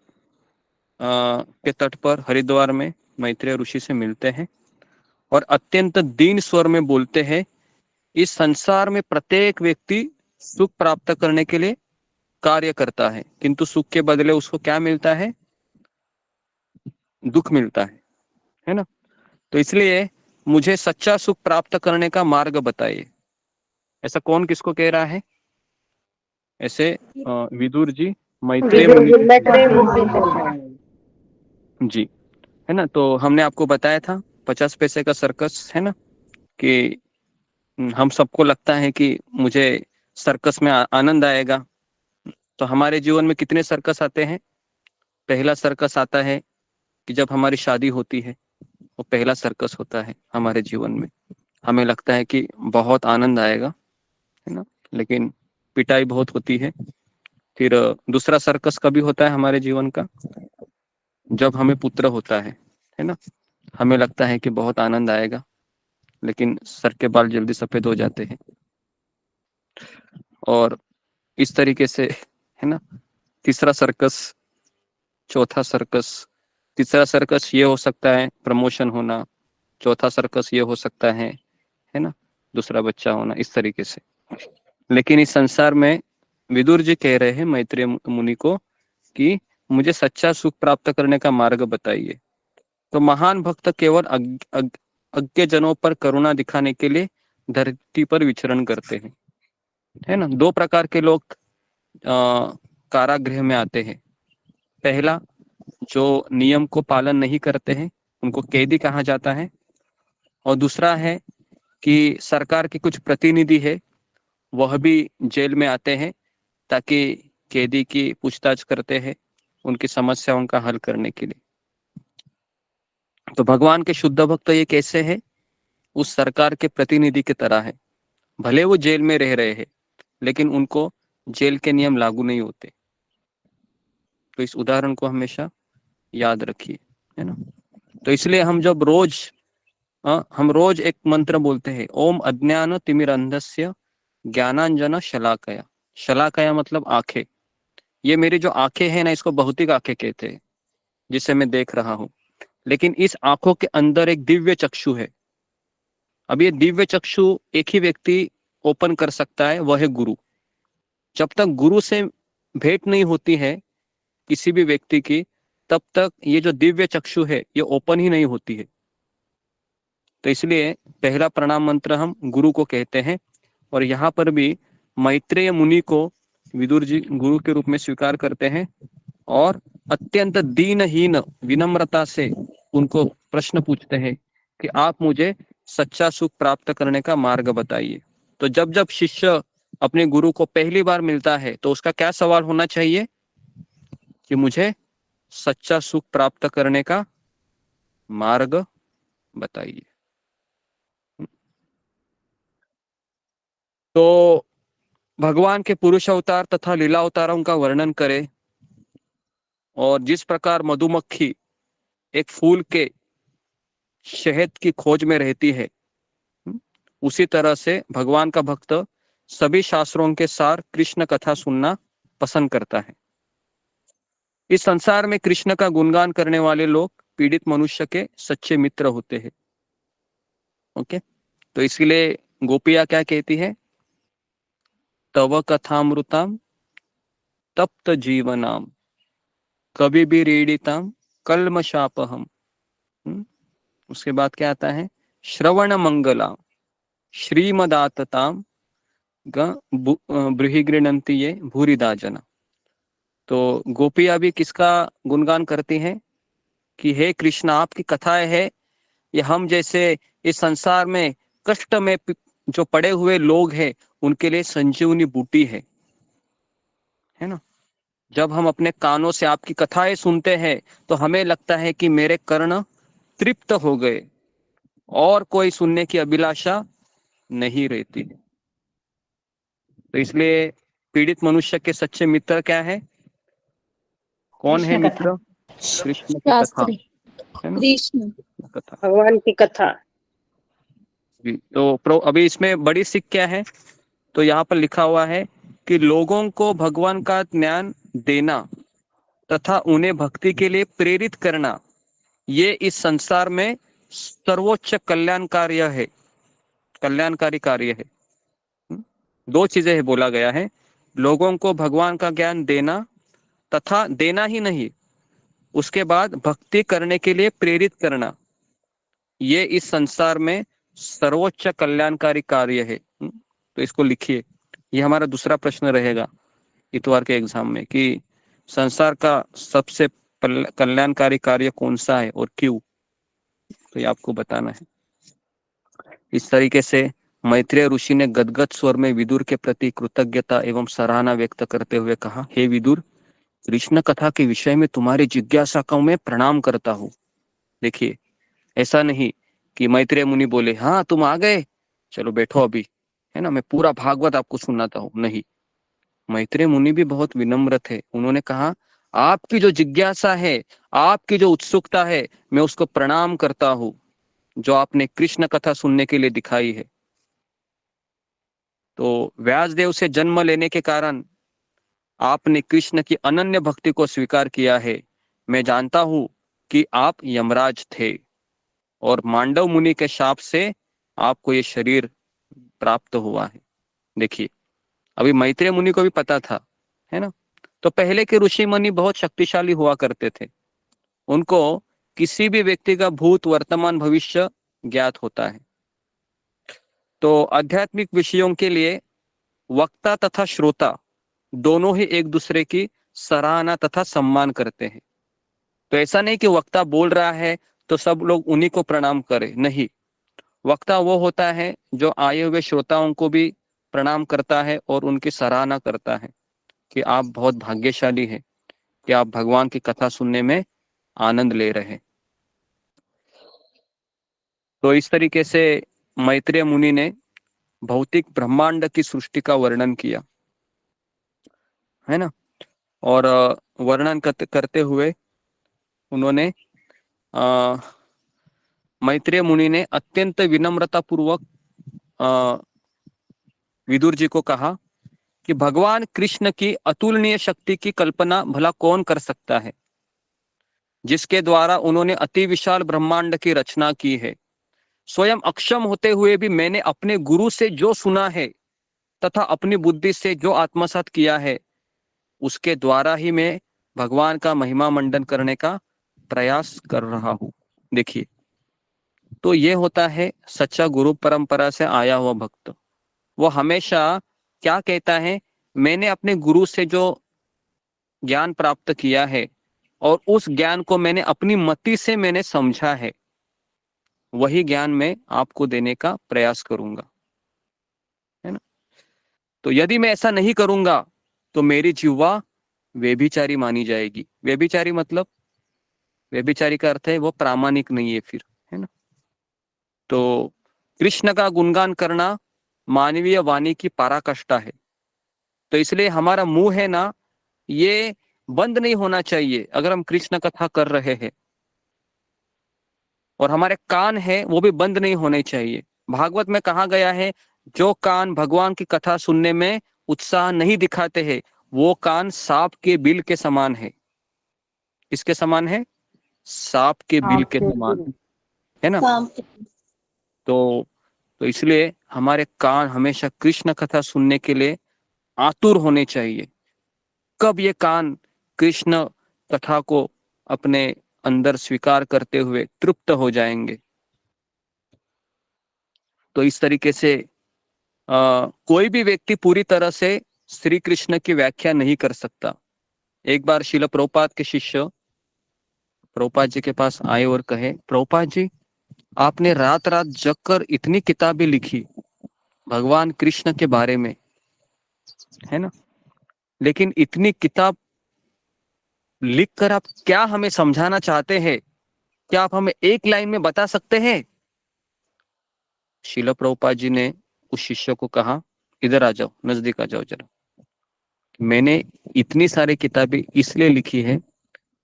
के तट पर हरिद्वार में मैत्रेय ऋषि से मिलते हैं और अत्यंत दीन स्वर में बोलते हैं, इस संसार में प्रत्येक व्यक्ति सुख प्राप्त करने के लिए कार्य करता है, किंतु सुख के बदले उसको क्या मिलता है? दुख मिलता है ना। तो इसलिए मुझे सच्चा सुख प्राप्त करने का मार्ग बताइए। ऐसा कौन किसको कह रहा है? ऐसे विदुर जी मैत्रेय मुनि जी, है ना। तो हमने आपको बताया था 50 पैसे का सर्कस, है ना, कि हम सबको लगता है कि मुझे सर्कस में आनंद आएगा। तो हमारे जीवन में कितने सर्कस आते हैं? पहला सर्कस आता है कि जब हमारी शादी होती है, वो पहला सर्कस होता है हमारे जीवन में। हमें लगता है कि बहुत आनंद आएगा, है ना, लेकिन पिटाई बहुत होती है। फिर दूसरा सर्कस कभी होता है हमारे जीवन का? जब हमें पुत्र होता है ना। हमें लगता है कि बहुत आनंद आएगा, लेकिन सर के बाल जल्दी सफेद हो जाते हैं। और इस तरीके से, है ना, तीसरा सर्कस, चौथा सर्कस। तीसरा सर्कस ये हो सकता है प्रमोशन होना, चौथा सर्कस ये हो सकता है ना, दूसरा बच्चा होना, इस तरीके से। लेकिन इस संसार में विदुर जी कह रहे हैं मैत्रेय मुनि को कि मुझे सच्चा सुख प्राप्त करने का मार्ग बताइए। तो महान भक्त केवल अज्ञ जनों पर करुणा दिखाने के लिए धरती पर विचरण करते हैं। है ना। दो प्रकार के लोग कारागृह में आते हैं। पहला, जो नियम को पालन नहीं करते हैं, उनको कैदी कहा जाता है। और दूसरा है कि सरकार के कुछ प्रतिनिधि है, वह भी जेल में आते हैं ताकि कैदी की पूछताछ करते हैं, उनकी समस्याओं का हल करने के लिए। तो भगवान के शुद्ध भक्त ये कैसे है? उस सरकार के प्रतिनिधि की तरह है। भले वो जेल में रह रहे हैं, लेकिन उनको जेल के नियम लागू नहीं होते। तो इस उदाहरण को हमेशा याद रखिए, है ना। तो इसलिए हम रोज एक मंत्र बोलते हैं, ओम अज्ञान तिमिरंधस्य ज्ञानांजन शलाकया। शलाकया मतलब आंखें। ये मेरी जो आंखें हैं ना, इसको भौतिक आंखें कहते हैं, जिसे मैं देख रहा हूं। लेकिन इस आंखों के अंदर एक दिव्य चक्षु है। अब ये दिव्य चक्षु एक ही व्यक्ति ओपन कर सकता है, वह है गुरु। जब तक गुरु से भेंट नहीं होती है किसी भी व्यक्ति की, तब तक ये जो दिव्य चक्षु है ये ओपन ही नहीं होती है। तो इसलिए पहला प्रणाम मंत्र हम गुरु को कहते हैं। और यहाँ पर भी मैत्रेय मुनि को विदुर जी गुरु के रूप में स्वीकार करते हैं और अत्यंत दीनहीन विनम्रता से उनको प्रश्न पूछते हैं कि आप मुझे सच्चा सुख प्राप्त करने का मार्ग बताइए। तो जब जब शिष्य अपने गुरु को पहली बार मिलता है तो उसका क्या सवाल होना चाहिए कि मुझे सच्चा सुख प्राप्त करने का मार्ग बताइए। तो भगवान के पुरुष अवतार तथा लीला अवतारों का वर्णन करें, और जिस प्रकार मधुमक्खी एक फूल के शहद की खोज में रहती है, उसी तरह से भगवान का भक्त सभी शास्त्रों के सार कृष्ण कथा सुनना पसंद करता है। इस संसार में कृष्ण का गुणगान करने वाले लोग पीड़ित मनुष्य के सच्चे मित्र होते हैं। ओके, तो इसलिए गोपियां क्या कहती है? तव कथामृताम तप्त जीवनाम कभी भी रीडिताम कल्मशापहम। उसके बाद क्या आता है? श्रवण मंगलाम श्रीमदातताम बृहिगृणंती ये भूरिदा जना। तो गोपियां भी किसका गुणगान करती हैं कि हे कृष्ण, आपकी कथाएं है ये हम जैसे इस संसार में कष्ट में जो पड़े हुए लोग हैं उनके लिए संजीवनी बूटी है ना। जब हम अपने कानों से आपकी कथाएं सुनते हैं तो हमें लगता है कि मेरे कर्ण तृप्त हो गए और कोई सुनने की अभिलाषा नहीं रहती। तो इसलिए पीड़ित मनुष्य के सच्चे मित्र क्या है? कौन है मित्र? कृष्ण की कथा, है ना, कृष्ण कथा, भगवान की कथा। तो अभी इसमें बड़ी सीख क्या है? तो यहाँ पर लिखा हुआ है कि लोगों को भगवान का ज्ञान देना तथा उन्हें भक्ति के लिए प्रेरित करना, ये इस संसार में सर्वोच्च कल्याणकारी कार्य है। दो चीजें है बोला गया है, लोगों को भगवान का ज्ञान देना तथा देना ही नहीं, उसके बाद भक्ति करने के लिए प्रेरित करना, ये इस संसार में सर्वोच्च कल्याणकारी कार्य है। तो इसको लिखिए, ये हमारा दूसरा प्रश्न रहेगा इतवार के एग्जाम में कि संसार का सबसे कल्याणकारी कार्य कौन सा है और क्यों, तो ये आपको बताना है। इस तरीके से मैत्रेय ऋषि ने गदगद स्वर में विदुर के प्रति कृतज्ञता एवं सराहना व्यक्त करते हुए कहा, हे विदुर, कृष्ण कथा के विषय में तुम्हारी जिज्ञासा को मैं प्रणाम करता हूँ। देखिए, ऐसा नहीं कि मैत्रेय मुनि बोले हाँ तुम आ गए, चलो बैठो अभी, है ना, मैं पूरा भागवत आपको सुनाता हूँ। नहीं, मैत्रेय मुनि भी बहुत विनम्र थे। उन्होंने कहा आपकी जो जिज्ञासा है, आपकी जो उत्सुकता है, मैं उसको प्रणाम करता हूँ जो आपने कृष्ण कथा सुनने के लिए दिखाई है। तो व्यासदेव से जन्म लेने के कारण आपने कृष्ण की अनन्य भक्ति को स्वीकार किया है। मैं जानता हूं कि आप यमराज थे और मांडव मुनि के शाप से आपको ये शरीर प्राप्त हुआ है। देखिए, अभी मैत्रेय मुनि को भी पता था, है ना। तो पहले के ऋषि मुनि बहुत शक्तिशाली हुआ करते थे, उनको किसी भी व्यक्ति का भूत वर्तमान भविष्य ज्ञात होता है। तो आध्यात्मिक विषयों के लिए वक्ता तथा श्रोता दोनों ही एक दूसरे की सराहना तथा सम्मान करते हैं। तो ऐसा नहीं कि वक्ता बोल रहा है तो सब लोग उन्हीं को प्रणाम करें, नहीं। वक्ता वो होता है जो आए हुए श्रोताओं को भी प्रणाम करता है और उनकी सराहना करता है कि आप बहुत भाग्यशाली हैं कि आप भगवान की कथा सुनने में आनंद ले रहे हैं। तो इस तरीके से मैत्रेय मुनि ने भौतिक ब्रह्मांड की सृष्टि का वर्णन किया है ना। और वर्णन करते हुए उन्होंने मैत्रेय मुनि ने अत्यंत विनम्रता पूर्वक विदुर जी को कहा कि भगवान कृष्ण की अतुलनीय शक्ति की कल्पना भला कौन कर सकता है, जिसके द्वारा उन्होंने अति विशाल ब्रह्मांड की रचना की है। स्वयं अक्षम होते हुए भी मैंने अपने गुरु से जो सुना है तथा अपनी बुद्धि से जो आत्मसात किया है, उसके द्वारा ही मैं भगवान का महिमा मंडन करने का प्रयास कर रहा हूं। देखिए, तो ये होता है सच्चा गुरु परंपरा से आया हुआ भक्त। वो हमेशा क्या कहता है, मैंने अपने गुरु से जो ज्ञान प्राप्त किया है और उस ज्ञान को मैंने अपनी मति से मैंने समझा है, वही ज्ञान मैं आपको देने का प्रयास करूंगा, है ना। तो यदि मैं ऐसा नहीं करूंगा तो मेरी जिह्वा व्यभिचारी मानी जाएगी। व्यभिचारी मतलब, व्यभिचारी का अर्थ है वो प्रामाणिक नहीं है फिर, है ना। तो कृष्ण का गुणगान करना मानवीय वाणी की पराकाष्ठा है। तो इसलिए हमारा मुंह है ना, ये बंद नहीं होना चाहिए अगर हम कृष्ण कथा कर रहे हैं, और हमारे कान है वो भी बंद नहीं होने चाहिए। भागवत में कहा गया है, जो कान भगवान की कथा सुनने में उत्साह नहीं दिखाते हैं, वो कान सांप के बिल के समान है। किसके समान है? सांप के बिल के समान, है ना। तो इसलिए हमारे कान हमेशा कृष्ण कथा सुनने के लिए आतुर होने चाहिए। कब ये कान कृष्ण कथा को अपने अंदर स्वीकार करते हुए तृप्त हो जाएंगे। तो इस तरीके से कोई भी व्यक्ति पूरी तरह से श्री कृष्ण की व्याख्या नहीं कर सकता। एक बार श्रील प्रभुपाद के शिष्य प्रभुपाद जी के पास आए और कहे, प्रभुपाद जी, आपने रात रात जग कर इतनी किताबें लिखी भगवान कृष्ण के बारे में, है ना, लेकिन इतनी किताब लिखकर आप क्या हमें समझाना चाहते हैं? क्या आप हमें एक लाइन में बता सकते हैं? श्रील प्रभुपाद जी ने उस शिष्य को कहा, इधर आ जाओ, नजदीक आ जाओ जरा। मैंने इतनी सारी किताबें इसलिए लिखी है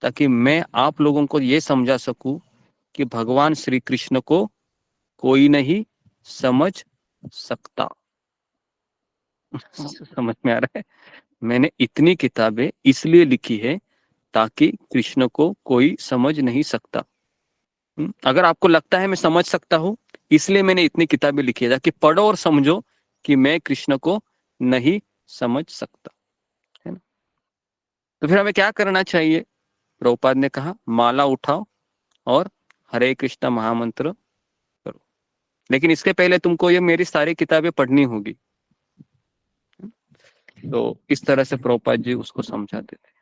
ताकि मैं आप लोगों को ये समझा सकूं कि भगवान श्री कृष्ण को कोई नहीं समझ सकता। समझ में आ रहा है? मैंने इतनी किताबें इसलिए लिखी है ताकि कृष्ण को कोई समझ नहीं सकता। अगर आपको लगता है मैं समझ सकता हूं, इसलिए मैंने इतनी किताबें लिखी है ताकि पढ़ो और समझो कि मैं कृष्ण को नहीं समझ सकता, है ना। तो फिर हमें क्या करना चाहिए? प्रभुपाद ने कहा, माला उठाओ और हरे कृष्ण महामंत्र करो। लेकिन इसके पहले तुमको ये मेरी सारी किताबें पढ़नी होगी। तो इस तरह से प्रभुपाद जी उसको समझाते थे।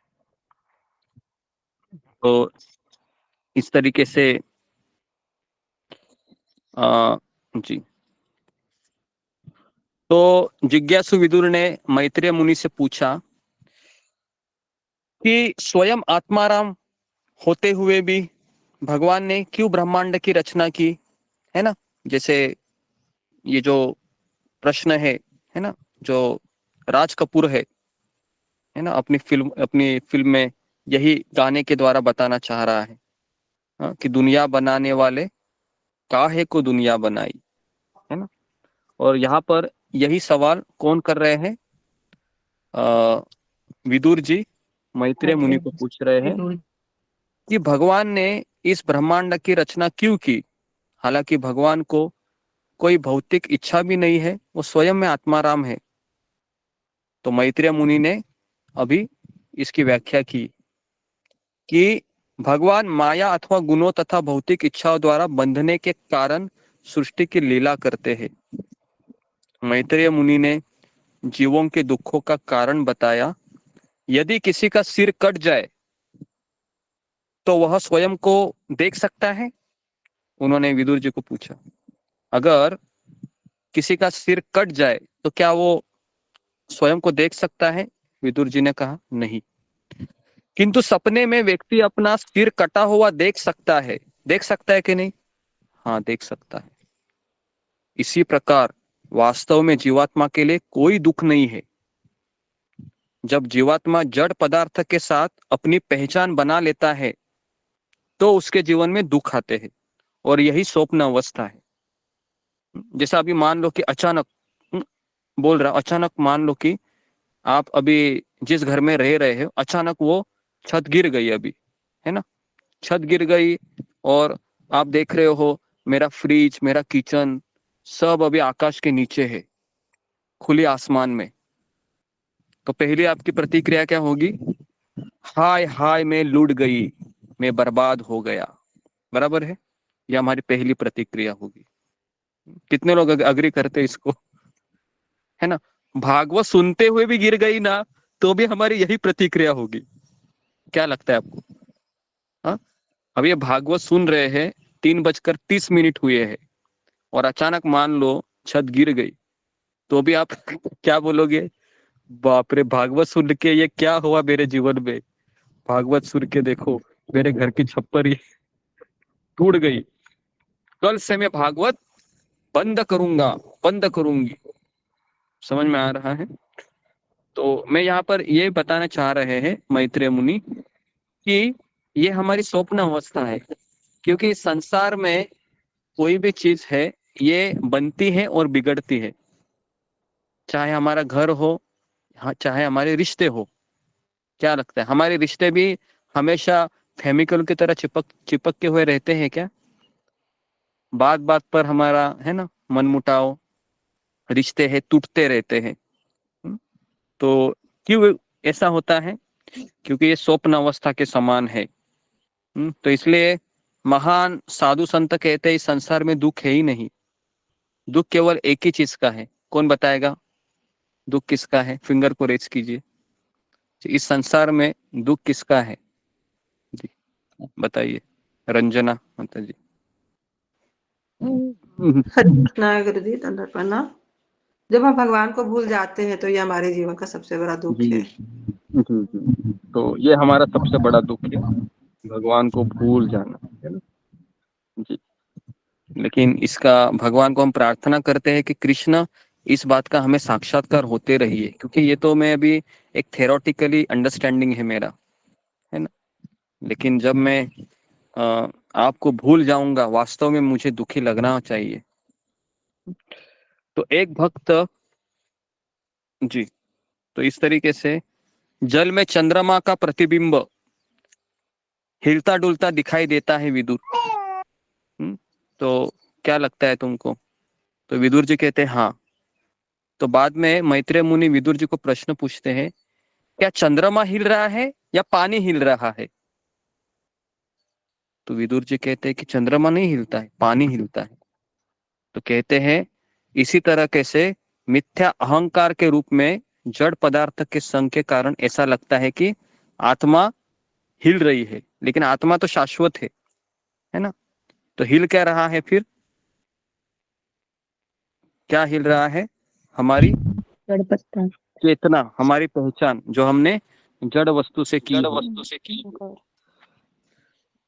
तो इस तरीके से जी। तो जिज्ञासु विदुर ने मैत्रेय मुनि से पूछा कि स्वयं आत्माराम होते हुए भी भगवान ने क्यों ब्रह्मांड की रचना की, है ना। जैसे ये जो प्रश्न है ना, जो राज कपूर है ना, अपनी फिल्म में यही गाने के द्वारा बताना चाह रहा है, कि दुनिया बनाने वाले काहे को दुनिया बनाई, है ना। और यहाँ पर यही सवाल कौन कर रहे हैं? विदुर जी मैत्रेय मुनि को पूछ रहे हैं कि भगवान ने इस ब्रह्मांड की रचना क्यों की, हालांकि भगवान को कोई भौतिक इच्छा भी नहीं है, वो स्वयं में आत्माराम है। तो मैत्रेय मुनि ने अभी इसकी व्याख्या की कि भगवान माया अथवा गुणों तथा भौतिक इच्छाओं द्वारा बंधने के कारण सृष्टि की लीला करते हैं। मैत्रेय मुनि ने जीवों के दुखों का कारण बताया। यदि किसी का सिर कट जाए तो वह स्वयं को देख सकता है? उन्होंने विदुर जी को पूछा। अगर किसी का सिर कट जाए तो क्या वो स्वयं को देख सकता है? विदुर जी ने कहा नहीं, किंतु सपने में व्यक्ति अपना सिर कटा हुआ देख सकता है। देख सकता है कि नहीं? हाँ, देख सकता है। इसी प्रकार वास्तव में जीवात्मा के लिए कोई दुख नहीं है। जब जीवात्मा जड़ पदार्थ के साथ अपनी पहचान बना लेता है तो उसके जीवन में दुख आते हैं, और यही स्वप्न अवस्था है। जैसा अभी मान लो कि अचानक बोल रहा, अचानक मान लो कि आप अभी जिस घर में रह रहे हो, अचानक वो छत गिर गई अभी, है ना, छत गिर गई, और आप देख रहे हो मेरा फ्रिज, मेरा किचन सब अभी आकाश के नीचे है, खुले आसमान में। तो पहली आपकी प्रतिक्रिया क्या होगी? हाय हाय, मैं लुट गई, मैं बर्बाद हो गया। बराबर है? यह हमारी पहली प्रतिक्रिया होगी। कितने लोग अग्री करते हैं इसको? है ना? भागवत सुनते हुए भी गिर गई ना, तो भी हमारी यही प्रतिक्रिया होगी। क्या लगता है आपको? हाँ, अब ये भागवत सुन रहे हैं, 3:30 हुए हैं, और अचानक मान लो छत गिर गई, तो भी आप क्या बोलोगे? बाप रे, भागवत सुन के ये क्या हुआ मेरे जीवन में, भागवत सुन के देखो मेरे घर की छप्पर ही टूट गई, कल से मैं भागवत बंद करूंगा, बंद करूंगी। समझ में आ रहा है? तो मैं यहाँ पर ये बताना चाह रहे हैं मैत्रेय मुनि कि ये हमारी स्वप्न अवस्था है, क्योंकि इस संसार में कोई भी चीज है ये बनती है और बिगड़ती है। चाहे हमारा घर हो, चाहे हमारे रिश्ते हो। क्या लगता है, हमारे रिश्ते भी हमेशा केमिकल की तरह चिपक चिपक के हुए रहते हैं क्या? बात बात पर हमारा, है ना, मनमुटाव, रिश्ते हैं टूटते रहते हैं। तो क्यों ऐसा होता है? क्योंकि ये स्वप्न अवस्था के समान है। तो इसलिए महान साधु संत कहते हैं इस संसार में दुख है ही नहीं, दुख केवल एक ही चीज का है। कौन बताएगा दुख किसका है? फिंगर को रेज कीजिए। इस संसार में दुख किसका है? जी बताइए, रंजना माता जी। हरे कृष्णा गुरु जी, दंडवत प्रणाम। जब हम भगवान को भूल जाते हैं तो ये हमारे जीवन का सबसे बड़ा दुख है। तो ये हमारा सबसे बड़ा दुख है, भगवान को भूल जाना, है ना जी। लेकिन इसका भगवान को हम प्रार्थना करते हैं कि कृष्ण इस बात का हमें साक्षात्कार होते रहिए, क्योंकि ये तो मैं अभी एक थेरोटिकली अंडरस्टैंडिंग है मेरा, है ना। लेकिन जब मैं आपको भूल जाऊंगा, वास्तव में मुझे दुखी लगना चाहिए। तो एक भक्त जी, तो इस तरीके से जल में चंद्रमा का प्रतिबिंब हिलता डुलता दिखाई देता है विदुर। तो क्या लगता है तुमको? तो विदुर जी कहते हैं हाँ। तो बाद में मैत्रेय मुनि विदुर जी को प्रश्न पूछते हैं, क्या चंद्रमा हिल रहा है या पानी हिल रहा है? तो विदुर जी कहते हैं कि चंद्रमा नहीं हिलता है, पानी हिलता है। तो कहते हैं इसी तरह कैसे मिथ्या अहंकार के रूप में जड़ पदार्थ के संग के कारण ऐसा लगता है कि आत्मा हिल रही है, लेकिन आत्मा तो शाश्वत है ना। तो हिल क्या रहा है फिर? क्या हिल रहा है? हमारी चेतना, हमारी पहचान जो हमने जड़ वस्तु से की है।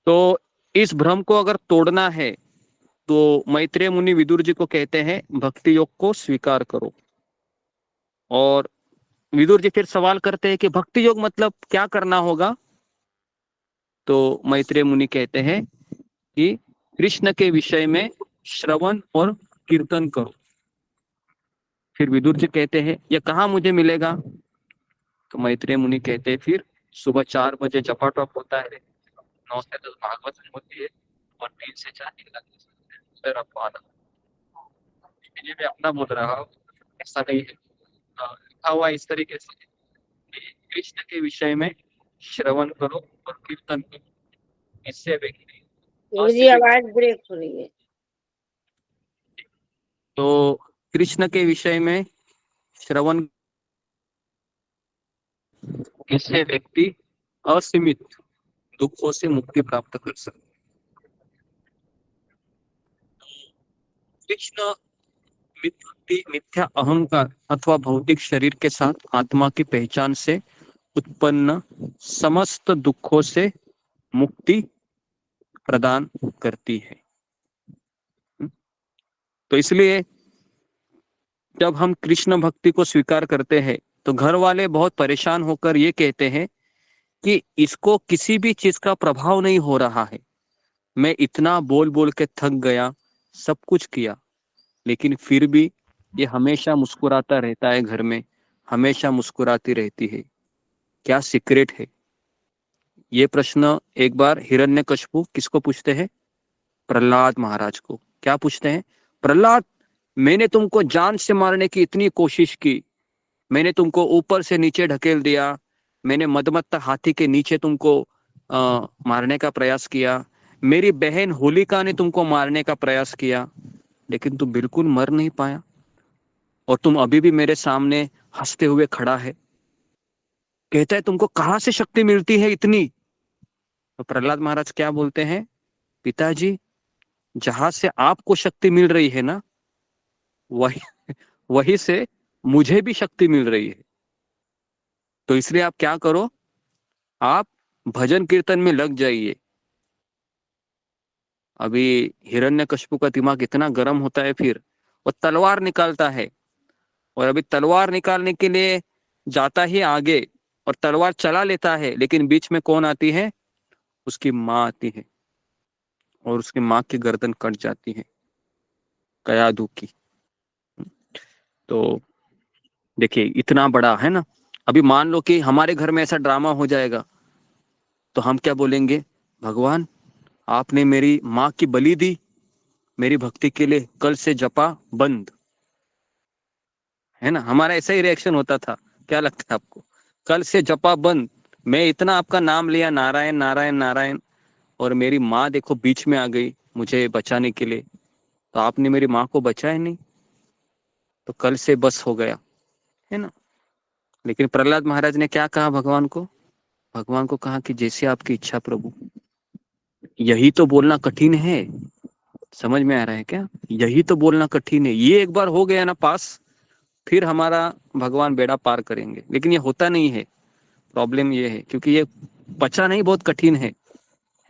तो इस भ्रम को अगर तोड़ना है तो मैत्रेय मुनि विदुर जी को कहते हैं भक्ति योग को स्वीकार करो। और विदुर जी फिर सवाल करते हैं कि भक्ति योग मतलब क्या करना होगा? तो मैत्रेय मुनि कहते हैं कि कृष्ण के विषय में श्रवण और कीर्तन करो। फिर विदुर जी कहते हैं यह कहाँ मुझे मिलेगा? तो मैत्रेय मुनि कहते हैं फिर सुबह 4 बजे जपा टॉप होता है, 9 से 10 भागवत होती है, और 3 से 4 फिर आपको आना। ये मैं अपना बोल रहा हूँ, ऐसा नहीं है। लिखा हुआ इस तरीके से कि कृष्ण के विषय में श्रवण करो और कीर्तन करो, इससे व्यक्ति मुझे आवाज ब्रेक हो रही है। तो कृष्ण के विषय में श्रवण ऐसे व्यक्ति असीमित दुखों से मुक्ति प्राप्त कर सकते। कृष्ण मिथ्या अहंकार अथवा भौतिक शरीर के साथ आत्मा की पहचान से उत्पन्न समस्त दुखों से मुक्ति प्रदान करती है। तो इसलिए जब हम कृष्ण भक्ति को स्वीकार करते हैं तो घर वाले बहुत परेशान होकर ये कहते हैं कि इसको किसी भी चीज का प्रभाव नहीं हो रहा है। मैं इतना बोल बोल के थक गया, सब कुछ किया, लेकिन फिर भी ये हमेशा मुस्कुराता रहता है, घर में हमेशा मुस्कुराती रहती है। क्या सीक्रेट है? ये प्रश्न एक बार हिरण्यकशिपु किसको पूछते हैं? प्रहलाद महाराज को। क्या पूछते हैं? प्रहलाद, मैंने तुमको जान से मारने की इतनी कोशिश की, मैंने तुमको ऊपर से नीचे ढकेल दिया, मैंने मदमत्ता हाथी के नीचे तुमको मारने का प्रयास किया, मेरी बहन होलिका ने तुमको मारने का प्रयास किया, लेकिन तुम बिल्कुल मर नहीं पाया और तुम अभी भी मेरे सामने हंसते हुए खड़ा है। कहता है तुमको कहां से शक्ति मिलती है इतनी? तो प्रहलाद महाराज क्या बोलते हैं? पिताजी, जहां से आपको शक्ति मिल रही है ना, वही से मुझे भी शक्ति मिल रही है। तो इसलिए आप क्या करो, आप भजन कीर्तन में लग जाइए। अभी हिरण्यकशिपु का दिमाग इतना गर्म होता है, फिर वो तलवार निकालता है और अभी तलवार निकालने के लिए जाता ही आगे और तलवार चला लेता है, लेकिन बीच में कौन आती है? उसकी माँ आती है और उसकी माँ की गर्दन कट जाती है, कयाधु की। तो देखिए इतना बड़ा है ना। अभी मान लो कि हमारे घर में ऐसा ड्रामा हो जाएगा तो हम क्या बोलेंगे? भगवान, आपने मेरी माँ की बलि दी मेरी भक्ति के लिए, कल से जपा बंद। है ना, हमारा ऐसा ही रिएक्शन होता था। क्या लगता है आपको? कल से जपा बंद। मैं इतना आपका नाम लिया, नारायण नारायण नारायण, और मेरी माँ देखो बीच में आ गई मुझे बचाने के लिए, तो आपने मेरी माँ को बचाया नहीं, तो कल से बस हो गया। है ना। लेकिन प्रहलाद महाराज ने क्या कहा भगवान को? भगवान को कहा कि जैसे आपकी इच्छा प्रभु। यही तो बोलना कठिन है। समझ में आ रहा है क्या? यही तो बोलना कठिन है। ये एक बार हो गया ना पास, फिर हमारा भगवान बेड़ा पार करेंगे। लेकिन ये होता नहीं है। प्रॉब्लम ये है क्योंकि ये पचा नहीं, बहुत कठिन है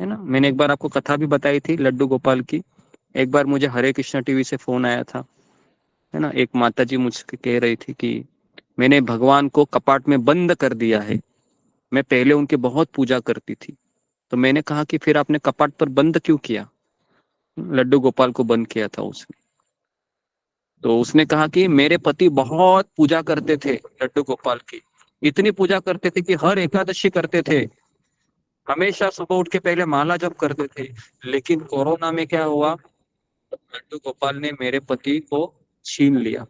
ना। मैंने एक बार आपको कथा भी बताई थी लड्डू गोपाल की। एक बार मुझे हरे कृष्णा टीवी से फोन आया था, है ना। एक माता जी मुझसे कह रही थी कि मैंने भगवान को कपाट में बंद कर दिया है। मैं पहले उनकी बहुत पूजा करती थी। तो मैंने कहा कि फिर आपने कपाट पर बंद क्यों किया? लड्डू गोपाल को बंद किया था उसने। तो उसने कहा कि मेरे पति बहुत पूजा करते थे लड्डू गोपाल की, इतनी पूजा करते थे कि हर एकादशी करते थे, हमेशा सुबह उठ के पहले माला जप करते थे। लेकिन कोरोना में क्या हुआ? लड्डू गोपाल ने मेरे पति को छीन लिया।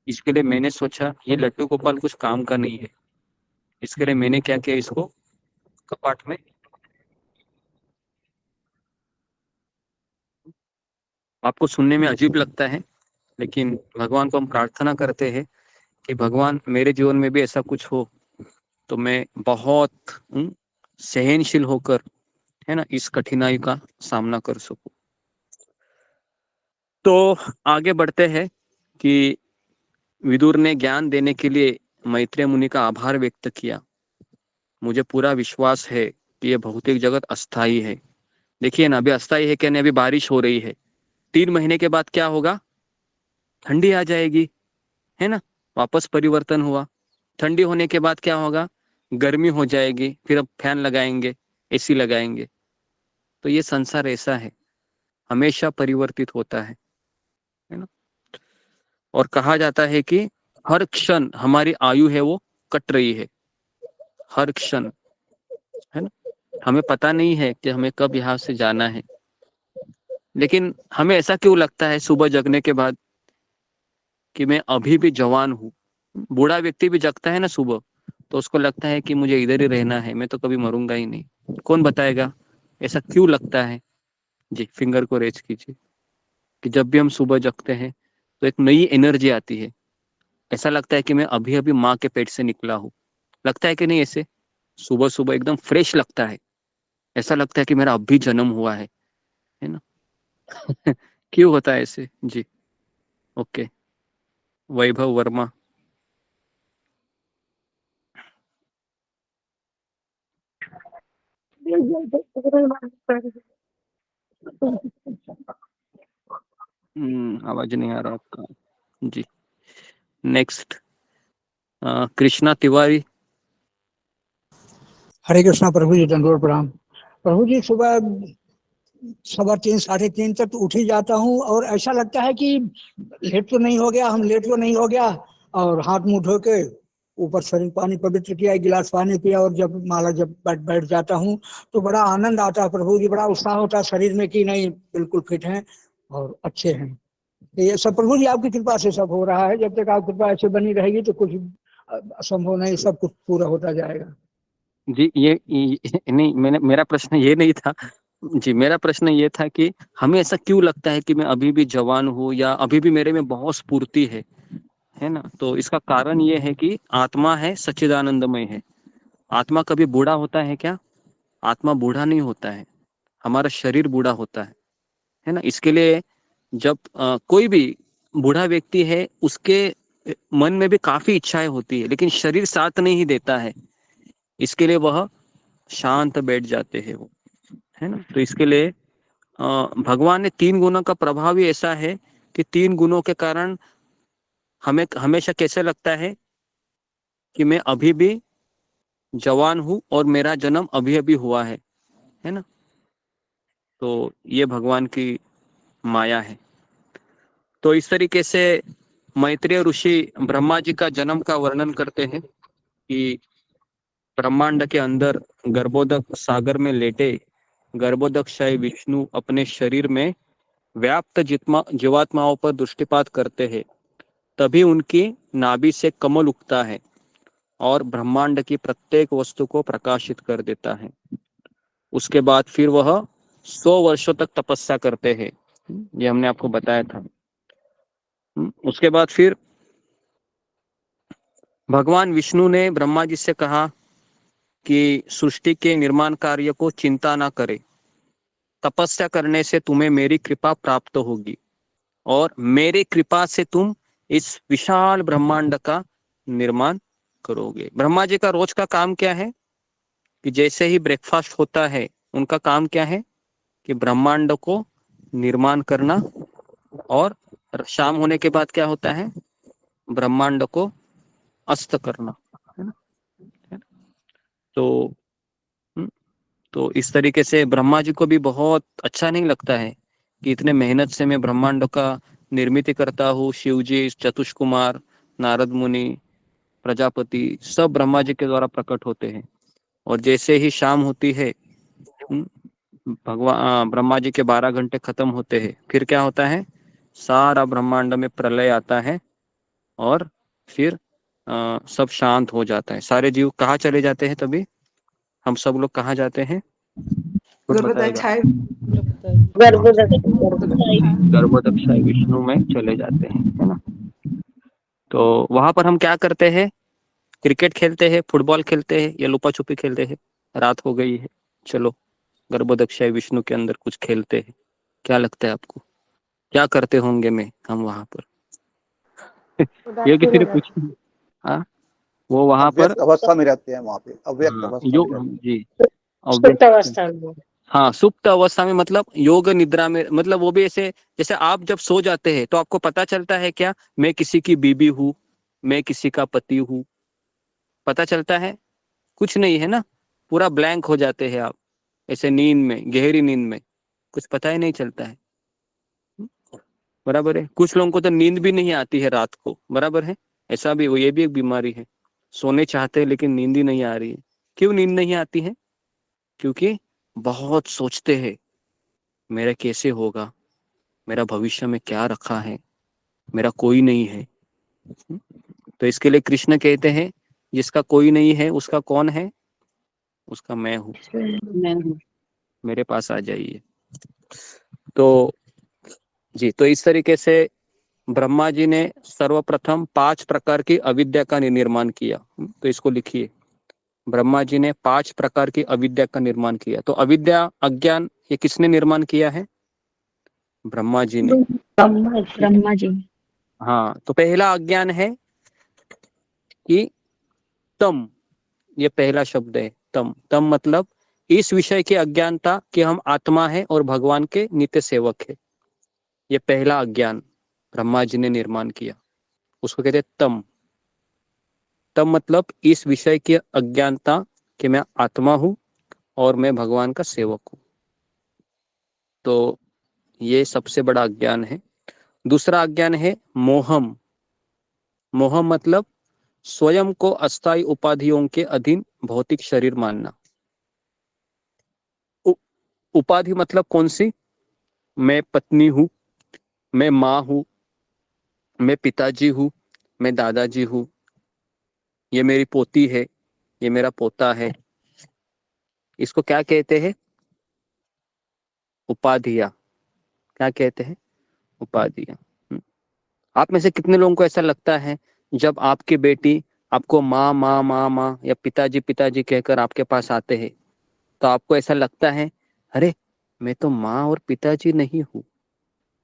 इसके लिए मैंने सोचा ये लड्डू गोपाल कुछ काम का नहीं है। इसके लिए मैंने क्या किया, इसको कपाट में। आपको सुनने में अजीब लगता है, लेकिन भगवान को हम प्रार्थना करते हैं कि भगवान मेरे जीवन में भी ऐसा कुछ हो तो मैं बहुत सहनशील होकर, है ना, इस कठिनाई का सामना कर सकूं। तो आगे बढ़ते हैं कि विदुर ने ज्ञान देने के लिए मैत्रेय मुनि का आभार व्यक्त किया। मुझे पूरा विश्वास है कि यह भौतिक जगत अस्थाई है। देखिए ना, अभी अस्थाई है क्या नहीं? अभी बारिश हो रही है, 3 महीने के बाद क्या होगा? ठंडी आ जाएगी, है ना। वापस परिवर्तन हुआ। ठंडी होने के बाद क्या होगा? गर्मी हो जाएगी, फिर अब फैन लगाएंगे, एसी लगाएंगे। तो ये संसार ऐसा है, हमेशा परिवर्तित होता है ना। और कहा जाता है कि हर क्षण हमारी आयु है वो कट रही है, हर क्षण, है ना। हमें पता नहीं है कि हमें कब यहाँ से जाना है, लेकिन हमें ऐसा क्यों लगता है सुबह जगने के बाद कि मैं अभी भी जवान हूँ। बूढ़ा व्यक्ति भी जगता है ना सुबह, तो उसको लगता है कि मुझे इधर ही रहना है, मैं तो कभी मरूंगा ही नहीं। कौन बताएगा ऐसा क्यों लगता है? जी, फिंगर को रेज कीजिए कि जब भी हम सुबह जगते हैं तो एक नई एनर्जी आती है। ऐसा लगता है कि मैं अभी अभी माँ के पेट से निकला हूँ, लगता है कि नहीं? ऐसे सुबह सुबह एकदम फ्रेश लगता है, ऐसा लगता है कि मेरा अभी जन्म हुआ है ना? क्यों होता है ऐसे? जी, ओके। वैभव वर्मा। आवाज नहीं आ रहा आपका। जी, नेक्स्ट कृष्णा तिवारी। हरे कृष्णा प्रभु जी, दंडोत प्रणाम। प्रभु जी, सुबह 3:15 3:30 तक उठ ही जाता हूँ और ऐसा लगता है कि लेट तो नहीं हो गया, लेट तो नहीं हो गया। और हाथ मुंह धो के ऊपर शरीर पानी पवित्र किया, 1 गिलास पानी पिया और जब बैठ जाता हूँ तो बड़ा आनंद आता है प्रभु जी, बड़ा उत्साह होता है शरीर में कि नहीं बिल्कुल फिट हैं और अच्छे हैं। ये सब प्रभु जी आपकी कृपा से सब हो रहा है। जब तक आपकी कृपा ऐसे बनी रहेगी तो कुछ असंभव नहीं, सब कुछ पूरा होता जाएगा। जी, ये नहीं, मेरा प्रश्न ये नहीं था जी। मेरा प्रश्न ये था कि हमें ऐसा क्यों लगता है कि मैं अभी भी जवान हूँ या अभी भी मेरे में बहुत स्फूर्ति है ना? तो इसका कारण ये है कि आत्मा है, सच्चिदानंदमय है। आत्मा कभी बूढ़ा होता है क्या? आत्मा बूढ़ा नहीं होता है, हमारा शरीर बूढ़ा होता है ना? इसके लिए जब कोई भी बूढ़ा व्यक्ति है, उसके मन में भी काफी इच्छाएं होती है, लेकिन शरीर साथ नहीं देता है। इसके लिए वह शांत बैठ जाते हैं वो, है ना? तो इसके लिए भगवान ने 3 गुणों का प्रभाव ही ऐसा है कि 3 गुणों के कारण हमें हमेशा कैसे लगता है कि मैं अभी भी जवान हूँ और मेरा जन्म अभी अभी हुआ है ना? तो ये भगवान की माया है। तो इस तरीके से मैत्रेय ऋषि ब्रह्मा जी का जन्म का वर्णन करते हैं कि ब्रह्मांड के अंदर गर्भोदक सागर में लेटे गर्भोदकशाही विष्णु अपने शरीर में व्याप्त जीवात्माओं पर दृष्टिपात करते हैं। तभी उनकी नाभि से कमल उगता है और ब्रह्मांड की प्रत्येक वस्तु को प्रकाशित कर देता है। उसके बाद फिर वह 100 वर्षों तक तपस्या करते हैं, ये हमने आपको बताया था। उसके बाद फिर भगवान विष्णु ने ब्रह्मा जी से कहा कि सृष्टि के निर्माण कार्य को चिंता ना करे, तपस्या करने से तुम्हें मेरी कृपा प्राप्त होगी और मेरी कृपा से तुम इस विशाल ब्रह्मांड का निर्माण करोगे। ब्रह्मा जी का रोज का काम क्या है कि जैसे ही ब्रेकफास्ट होता है, उनका काम क्या है कि ब्रह्मांड को निर्माण करना, और शाम होने के बाद क्या होता है, ब्रह्मांड को अस्त करना, है ना? तो तो इस तरीके से ब्रह्मा जी को भी बहुत अच्छा नहीं लगता है कि इतने मेहनत से मैं ब्रह्मांड का निर्मित करता हूँ। शिव जी, चतुष कुमार, नारद मुनि, प्रजापति सब ब्रह्मा जी के द्वारा प्रकट होते हैं। और जैसे ही शाम होती है, भगवान ब्रह्मा जी के 12 घंटे खत्म होते हैं, फिर क्या होता है, सारा ब्रह्मांड में प्रलय आता है और फिर सब शांत हो जाता है। सारे जीव कहाँ चले जाते हैं? तभी हम सब लोग कहाँ जाते हैं? कुछ बताएगा? गर्भोदकशाही विष्णु में चले जाते हैं, है ना? तो वहां पर हम क्या करते हैं? क्रिकेट खेलते हैं, फुटबॉल खेलते हैं या लुपा छुपी खेलते हैं। रात हो गई है, चलो गर्भोदकशाही विष्णु के अंदर कुछ खेलते हैं। क्या लगता है आपको, क्या करते होंगे में हम वहां पर? ये किसी ने पूछा? हाँ, वो वहां पर अव्यक्त अवस्था में रहते हैं, वहां पे अव्यक्त अवस्था में रहते हैं। जी, सुप्त अवस्था में। हाँ, सुप्त अवस्था में मतलब योग निद्रा में, मतलब वो भी ऐसे जैसे आप जब सो जाते हैं तो आपको पता चलता है क्या, मैं किसी की बीबी हूँ, मैं किसी का पति हूँ? पता चलता है? कुछ नहीं, है ना? पूरा ब्लैंक हो जाते हैं आप, ऐसे नींद में, गहरी नींद में, कुछ पता ही नहीं चलता है। बराबर है। कुछ लोगों को तो नींद भी नहीं आती है रात को, बराबर है? ऐसा भी, ये भी एक बीमारी है। सोने चाहते हैं लेकिन नींद ही नहीं आ रही है। क्यों नींद नहीं आती है? क्योंकि बहुत सोचते हैं, मेरा कैसे होगा, मेरा भविष्य में क्या रखा है, मेरा कोई नहीं है। तो इसके लिए कृष्ण कहते हैं, जिसका कोई नहीं है उसका कौन है? उसका मैं हूँ, मेरे पास आ जाइए। तो जी, तो इस तरीके से ब्रह्मा जी ने सर्वप्रथम 5 प्रकार की अविद्या का निर्माण किया। तो इसको लिखिए, ब्रह्मा जी ने 5 प्रकार की अविद्या का निर्माण किया। तो अविद्या, अज्ञान, ये किसने निर्माण किया है? ब्रह्मा जी ने। ब्रह्मा जी। हाँ, तो पहला अज्ञान है कि तम, ये पहला शब्द है तम। तम मतलब इस विषय की अज्ञानता कि हम आत्मा है और भगवान के नित्य सेवक है। ये पहला अज्ञान ब्रह्मा जी ने निर्माण किया, उसको कहते हैं तम। तम मतलब इस विषय की अज्ञानता कि मैं आत्मा हूं और मैं भगवान का सेवक हूं। तो ये सबसे बड़ा अज्ञान है। दूसरा अज्ञान है मोहम। मोहम मतलब स्वयं को अस्थायी उपाधियों के अधीन भौतिक शरीर मानना। उपाधि मतलब कौन सी? मैं पत्नी हूं, मैं माँ हूं, मैं पिताजी हूं, मैं दादाजी हूं, ये मेरी पोती है, ये मेरा पोता है। इसको क्या कहते हैं? उपाधियां। क्या कहते हैं? उपाधियां। आप में से कितने लोगों को ऐसा लगता है जब आपकी बेटी आपको माँ माँ माँ माँ या पिताजी पिताजी कहकर आपके पास आते हैं, तो आपको ऐसा लगता है अरे मैं तो माँ और पिताजी नहीं हूँ,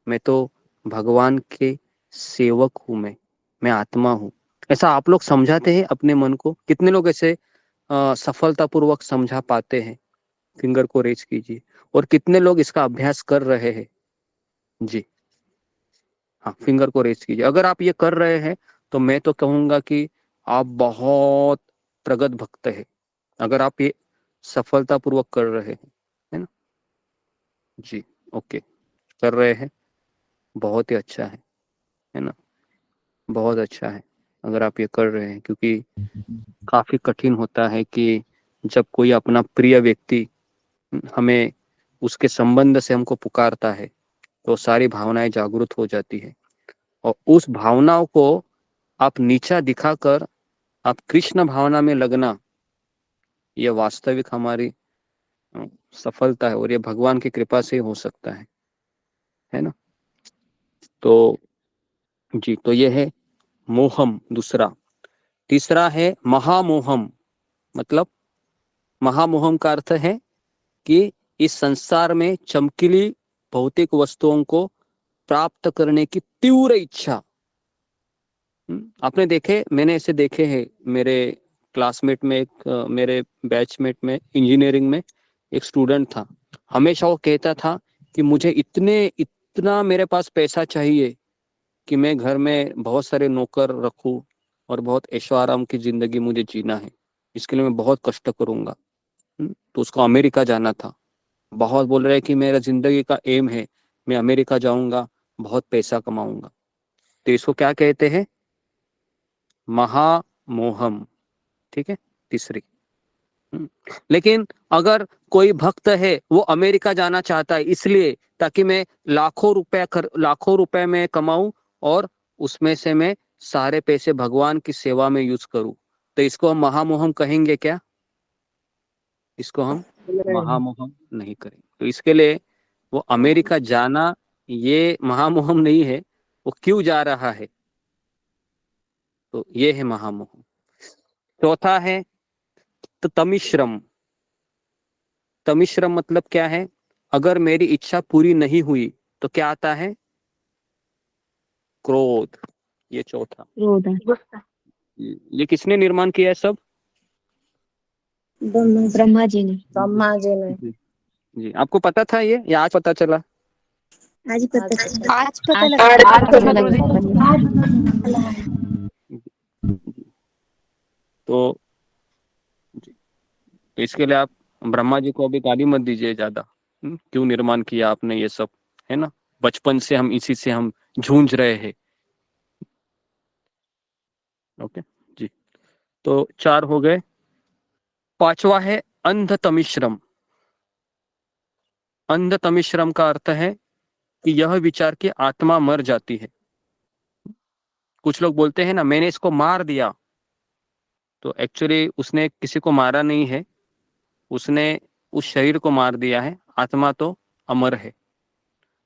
मैं तो भगवान के सेवक हूँ, मैं आत्मा हूँ। ऐसा आप लोग समझाते हैं अपने मन को? कितने लोग ऐसे सफलतापूर्वक समझा पाते हैं? फिंगर को रेज कीजिए। और कितने लोग इसका अभ्यास कर रहे हैं? जी हाँ, फिंगर को रेज कीजिए। अगर आप ये कर रहे हैं तो मैं तो कहूंगा कि आप बहुत प्रगत भक्त है, अगर आप ये सफलतापूर्वक कर रहे हैं, है ना? जी ओके, कर रहे हैं, बहुत ही अच्छा है ना? बहुत अच्छा है अगर आप ये कर रहे हैं, क्योंकि काफी कठिन होता है कि जब कोई अपना प्रिय व्यक्ति हमें उसके संबंध से हमको पुकारता है तो सारी भावनाएं जागृत हो जाती है, और उस भावनाओं को आप नीचा दिखाकर आप कृष्ण भावना में लगना, ये वास्तविक हमारी सफलता है, और ये भगवान की कृपा से हो सकता है ना? तो जी, तो ये है मोहम दूसरा। तीसरा है महामोहम। मतलब महामोहम का अर्थ है कि इस संसार में चमकीली भौतिक वस्तुओं को प्राप्त करने की तीव्र इच्छा। आपने देखे, मैंने ऐसे देखे हैं, मेरे क्लासमेट में एक मेरे बैचमेट में इंजीनियरिंग में एक स्टूडेंट था। हमेशा वो कहता था कि मुझे इतना मेरे पास पैसा चाहिए कि मैं घर में बहुत सारे नौकर रखूं और बहुत ऐशो आराम की जिंदगी मुझे जीना है, इसके लिए मैं बहुत कष्ट करूंगा। तो उसको अमेरिका जाना था। बहुत बोल रहे हैं कि मेरा जिंदगी का एम है, मैं अमेरिका जाऊंगा, बहुत पैसा कमाऊंगा। तो इसको क्या कहते हैं? महामोहम। ठीक है, तीसरी। लेकिन अगर कोई भक्त है वो अमेरिका जाना चाहता है इसलिए ताकि मैं लाखों रुपए में कमाऊं और उसमें से मैं सारे पैसे भगवान की सेवा में यूज करूं, तो इसको हम महामोहम कहेंगे क्या? इसको हम महामोहम नहीं करेंगे। तो इसके लिए वो अमेरिका जाना ये महामोहम नहीं है, वो क्यों जा रहा है, तो ये है महामोहम। चौथा है तमिश्रम। तमिश्रम मतलब क्या है? अगर मेरी इच्छा पूरी नहीं हुई तो क्या आता है? क्रोध। ये चौथा। ये किसने निर्माण किया है सब? ब्रह्मा जी ने। ब्रह्मा जी ने। जी, आपको पता था ये या आज पता चला? आज पता चला। आज पता लगा। तो इसके लिए आप ब्रह्मा जी को अभी गाली मत दीजिए ज्यादा। क्यों निर्माण किया आपने ये सब, है ना? बचपन से हम इसी से हम जूझ रहे हैं। ओके जी, तो 4 हो गए। 5वां है अंध तमिश्रम। अंध तमिश्रम का अर्थ है कि यह विचार की आत्मा मर जाती है। कुछ लोग बोलते हैं ना मैंने इसको मार दिया, तो एक्चुअली उसने किसी को मारा नहीं है, उसने उस शरीर को मार दिया है, आत्मा तो अमर है।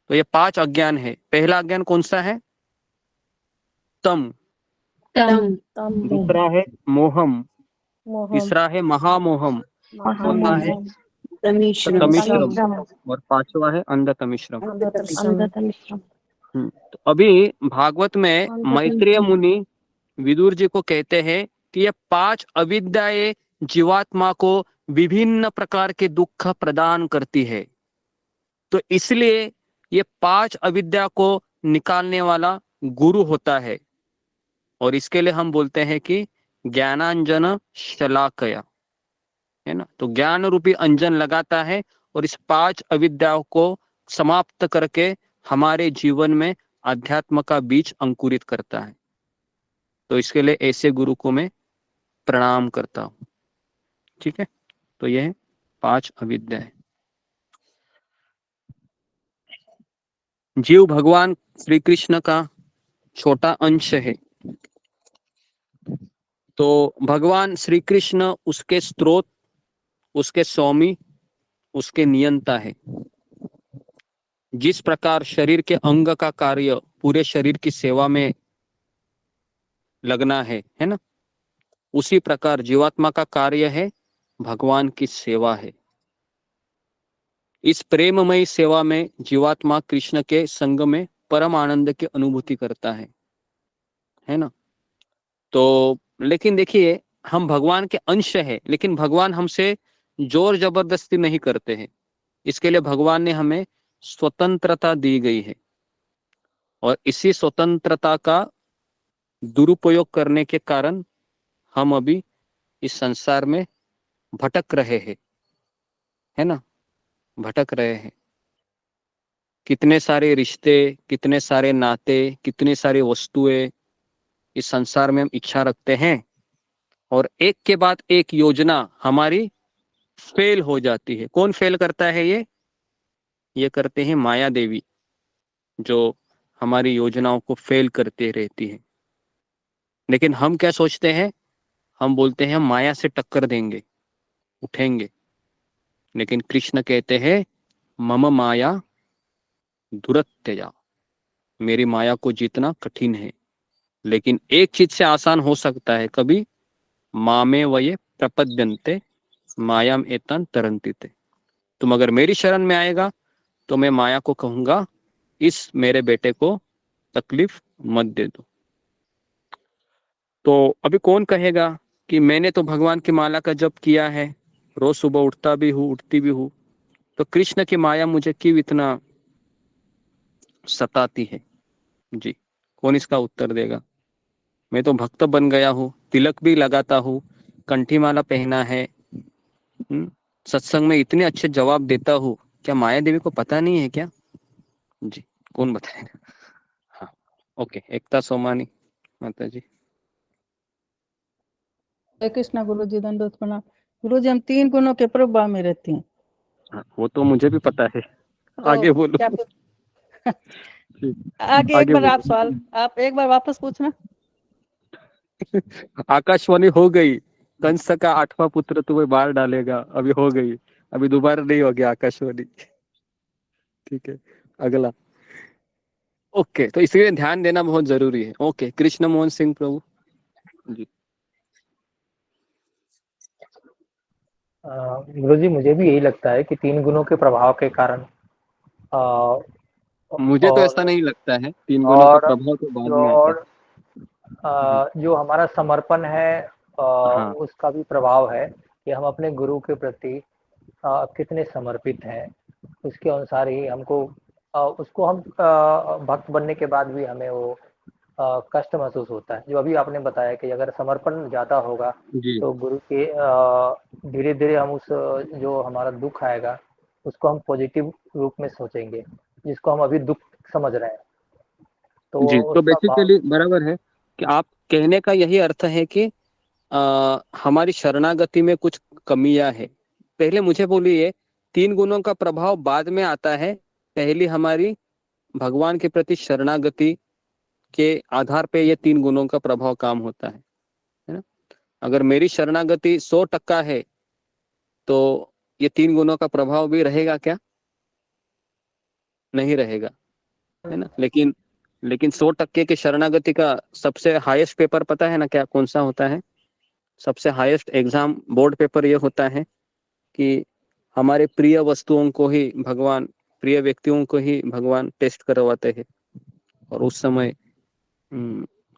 तो ये 5 अज्ञान है। पहला अज्ञान कौन सा है? तम। दूसरा है मोहम। तीसरा है महामोहम, चौथा है तमिश्रम तमिश्रम और पांचवा है अंधतमिश्रम। अंधतमिश्रम तो अभी भागवत में मैत्रेय मुनि विदुर जी को कहते हैं कि ये 5 अविद्याएं जीवात्मा को विभिन्न प्रकार के दुख प्रदान करती है। तो इसलिए ये 5 अविद्या को निकालने वाला गुरु होता है और इसके लिए हम बोलते हैं कि ज्ञानांजन शलाकया, है ना। तो ज्ञान रूपी अंजन लगाता है और इस 5 अविद्याओं को समाप्त करके हमारे जीवन में अध्यात्म का बीज अंकुरित करता है। तो इसके लिए ऐसे गुरु को मैं प्रणाम करता हूं। ठीक है, तो यह 5 अविद्या है। जीव भगवान श्री कृष्ण का छोटा अंश है। तो भगवान श्री कृष्ण उसके स्रोत, उसके स्वामी, उसके नियंता है। जिस प्रकार शरीर के अंग का कार्य पूरे शरीर की सेवा में लगना है ना, उसी प्रकार जीवात्मा का कार्य है भगवान की सेवा है। इस प्रेममयी सेवा में जीवात्मा कृष्ण के संग में परम आनंद की अनुभूति करता है ना। तो लेकिन देखिए, हम भगवान के अंश है, लेकिन भगवान हमसे जोर जबरदस्ती नहीं करते हैं। इसके लिए भगवान ने हमें स्वतंत्रता दी गई है और इसी स्वतंत्रता का दुरुपयोग करने के कारण हम अभी इस संसार में भटक रहे हैं, है ना, भटक रहे हैं। कितने सारे रिश्ते, कितने सारे नाते, कितनी सारी वस्तुएं इस संसार में हम इच्छा रखते हैं और एक के बाद एक योजना हमारी फेल हो जाती है। कौन फेल करता है? ये करते हैं माया देवी, जो हमारी योजनाओं को फेल करते रहती है। लेकिन हम क्या सोचते हैं? हम बोलते हैं हम माया से टक्कर देंगे, उठेंगे। लेकिन कृष्ण कहते हैं मम माया दुरत्यजा, मेरी माया को जीतना कठिन है। लेकिन एक चीज से आसान हो सकता है, कभी मामे वये प्रपद्यन्ते मायाम एतन तरंतिते। तुम अगर मेरी शरण में आएगा तो मैं माया को कहूंगा इस मेरे बेटे को तकलीफ मत दे दो। तो अभी कौन कहेगा कि मैंने तो भगवान की माला का जप किया है, रोज सुबह उठता भी हूँ, उठती भी हूँ, तो कृष्ण की माया मुझे क्यों इतना सताती है? जी, कौन इसका उत्तर देगा? मैं तो भक्त बन गया हूँ, तिलक भी लगाता हूँ, कंठी माला पहना है, सत्संग में इतने अच्छे जवाब देता हूँ, क्या माया देवी को पता नहीं है क्या? जी, कौन बताएगा? हाँ, ओके, एकता सोमानी माता जी। हरे कृष्णा गुरु जी, दंडोत प्रणाम। गुरु जी, हम 3 गुणों के प्रभाव में रहते हैं। हाँ, वो तो मुझे भी पता है। तो आगे बोलो। आगे एक बार आप सवाल, आप एक बार वापस पूछना। आकाशवाणी हो गई, कंस का 8वां पुत्र तुम्हें बाहर डालेगा, अभी हो गई, अभी दोबारा नहीं होगी आकाशवाणी। ठीक है, अगला। ओके, तो इसलिए ध्यान देना बहुत जरूरी है। ओके, कृष्ण मोहन सिंह प्रभु जी। गुरुजी, मुझे भी यही लगता है कि 3 गुणों के प्रभाव के कारण मुझे तो ऐसा नहीं लगता है, 3 गुणों का प्रभाव तो बाद में आता है। जो हमारा समर्पण है हाँ। उसका भी प्रभाव है कि हम अपने गुरु के प्रति कितने समर्पित हैं। उसके अनुसार ही हमको उसको हम भक्त बनने के बाद भी हमें वो कष्ट महसूस होता है। जो अभी आपने बताया कि अगर समर्पण ज्यादा होगा तो गुरु के धीरे धीरे हम उस जो हमारा दुख आएगा उसको हम पॉजिटिव रूप में सोचेंगे, जिसको हम अभी दुख समझ रहे हैं। जी, तो बेसिकली बराबर है कि आप कहने का यही अर्थ है कि हमारी शरणागति में कुछ कमियां है। पहले मुझे बोलिए, 3 गुणों का प्रभाव बाद में आता है, पहली हमारी भगवान के प्रति शरणागति के आधार पे ये 3 गुणों का प्रभाव काम होता है ना। अगर मेरी शरणागति 100% है तो ये 3 गुणों का प्रभाव भी रहेगा क्या? नहीं रहेगा, है ना। लेकिन 100% के शरणागति का सबसे हाईएस्ट पेपर पता है ना क्या, कौन सा होता है? सबसे हाईएस्ट एग्जाम बोर्ड पेपर ये होता है कि हमारे प्रिय वस्तुओं को ही भगवान, प्रिय व्यक्तियों को ही भगवान टेस्ट करवाते हैं। और उस समय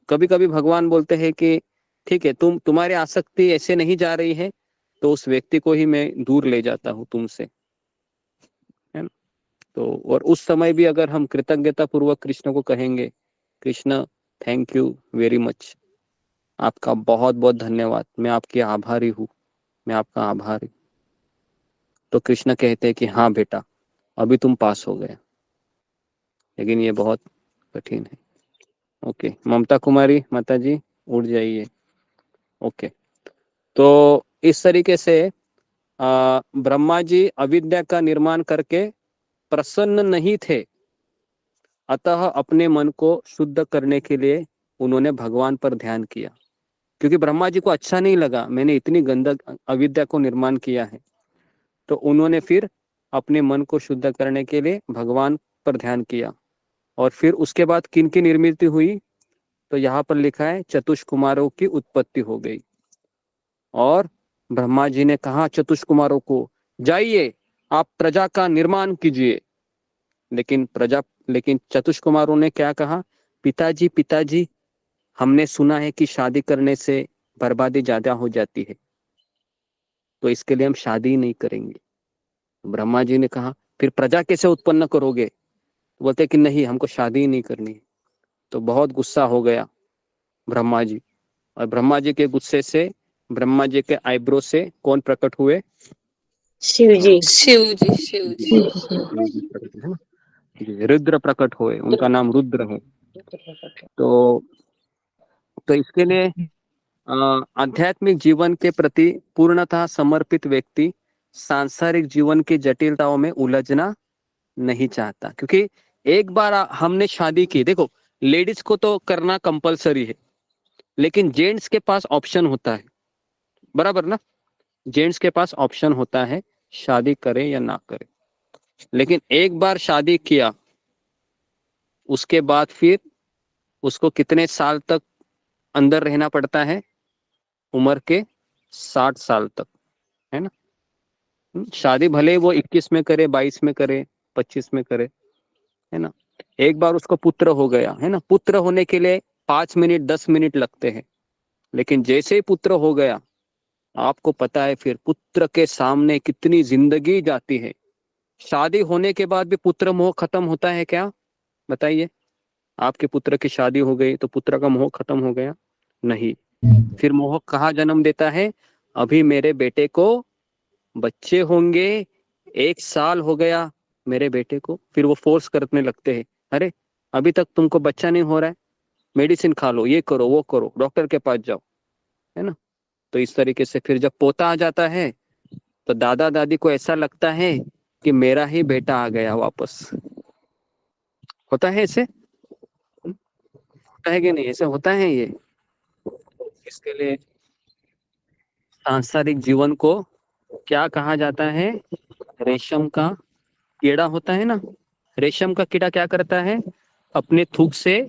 कभी कभी भगवान बोलते हैं कि ठीक है, तुम्हारी आसक्ति ऐसे नहीं जा रही है तो उस व्यक्ति को ही मैं दूर ले जाता हूँ तुमसे, है ना। तो और उस समय भी अगर हम कृतज्ञता पूर्वक कृष्ण को कहेंगे, Krishna thank you very much, आपका बहुत बहुत धन्यवाद, मैं आपकी आभारी हूँ, मैं आपका आभारी, तो कृष्ण कहते हैं कि हाँ बेटा अभी तुम पास हो गए। लेकिन ये बहुत कठिन है। ओके, ममता कुमारी माता जी उठ जाइए। ओके, तो इस तरीके से ब्रह्मा जी अविद्या का निर्माण करके प्रसन्न नहीं थे, अतः अपने मन को शुद्ध करने के लिए उन्होंने भगवान पर ध्यान किया। क्योंकि ब्रह्मा जी को अच्छा नहीं लगा मैंने इतनी गंदा अविद्या को निर्माण किया है, तो उन्होंने फिर अपने मन को शुद्ध करने के लिए भगवान पर ध्यान किया। और फिर उसके बाद किन की निर्मित हुई, तो यहाँ पर लिखा है चतुष कुमारों की उत्पत्ति हो गई। और ब्रह्मा जी ने कहा चतुष कुमारों को, जाइए आप प्रजा का निर्माण कीजिए। लेकिन चतुष कुमारों ने क्या कहा, पिताजी हमने सुना है कि शादी करने से बर्बादी ज्यादा हो जाती है, तो इसके लिए हम शादी नहीं करेंगे। ब्रह्मा जी ने कहा फिर प्रजा कैसे उत्पन्न करोगे, बोलते कि नहीं हमको शादी ही नहीं करनी है। तो बहुत गुस्सा हो गया ब्रह्मा जी, और ब्रह्मा जी के गुस्से से ब्रह्मा जी के आईब्रो से कौन प्रकट हुए, शिव जी। रुद्र प्रकट हुए, उनका नाम रुद्र है। तो इसके लिए आध्यात्मिक जीवन के प्रति पूर्णतः समर्पित व्यक्ति सांसारिक जीवन की जटिलताओं में उलझना नहीं चाहता। क्योंकि एक बार हमने शादी की, देखो लेडीज को तो करना कंपलसरी है, लेकिन जेंट्स के पास ऑप्शन होता है, बराबर ना। जेंट्स के पास ऑप्शन होता है शादी करे या ना करे। लेकिन एक बार शादी किया उसके बाद फिर उसको कितने साल तक अंदर रहना पड़ता है, उम्र के 60 साल तक, है ना। शादी भले वो 21 में करे, 22 में करे, 25 में करे, है ना। एक बार उसको पुत्र हो गया, है ना, पुत्र होने के लिए 5 मिनट 10 मिनट लगते हैं, लेकिन जैसे ही पुत्र हो गया आपको पता है फिर पुत्र के सामने कितनी जिंदगी जाती है। शादी होने के बाद भी पुत्र मोह खत्म होता है क्या, बताइए। आपके पुत्र की शादी हो गई तो पुत्र का मोह खत्म हो गया? नहीं। फिर मोह कहाँ जन्म देता है, अभी मेरे बेटे को बच्चे होंगे, 1 साल हो गया मेरे बेटे को, फिर वो फोर्स करने लगते हैं, अरे अभी तक तुमको बच्चा नहीं हो रहा है, मेडिसिन खा लो, ये करो वो करो, डॉक्टर के पास जाओ, है ना। तो इस तरीके से फिर जब पोता आ जाता है तो दादा दादी को ऐसा लगता है कि मेरा ही बेटा आ गया वापस। होता है ऐसे, होता है कि नहीं, ऐसे होता है ये। इसके लिए सांसारिक जीवन को क्या कहा जाता है, रेशम का कीड़ा होता है ना। रेशम का कीड़ा क्या करता है, अपने थूक से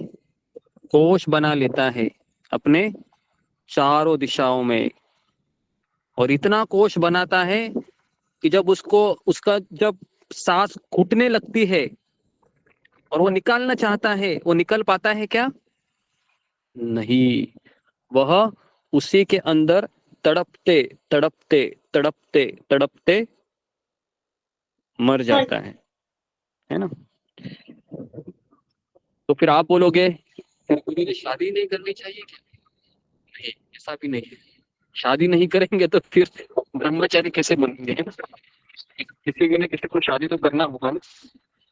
कोश बना लेता है अपने चारों दिशाओं में, और इतना कोश बनाता है कि जब उसका जब सांस घुटने लगती है और वो निकालना चाहता है, वो निकल पाता है क्या, नहीं। वह उसी के अंदर तड़पते तड़पते तड़पते तड़पते मर जाता है ना। तो फिर आप बोलोगे फिर मुझे शादी नहीं करनी चाहिए क्या? नहीं, ऐसा भी नहीं है। शादी नहीं करेंगे तो फिर ब्रह्मचारी कैसे बनेंगे, है ना। किसी ने किसी को शादी तो करना होगा ना,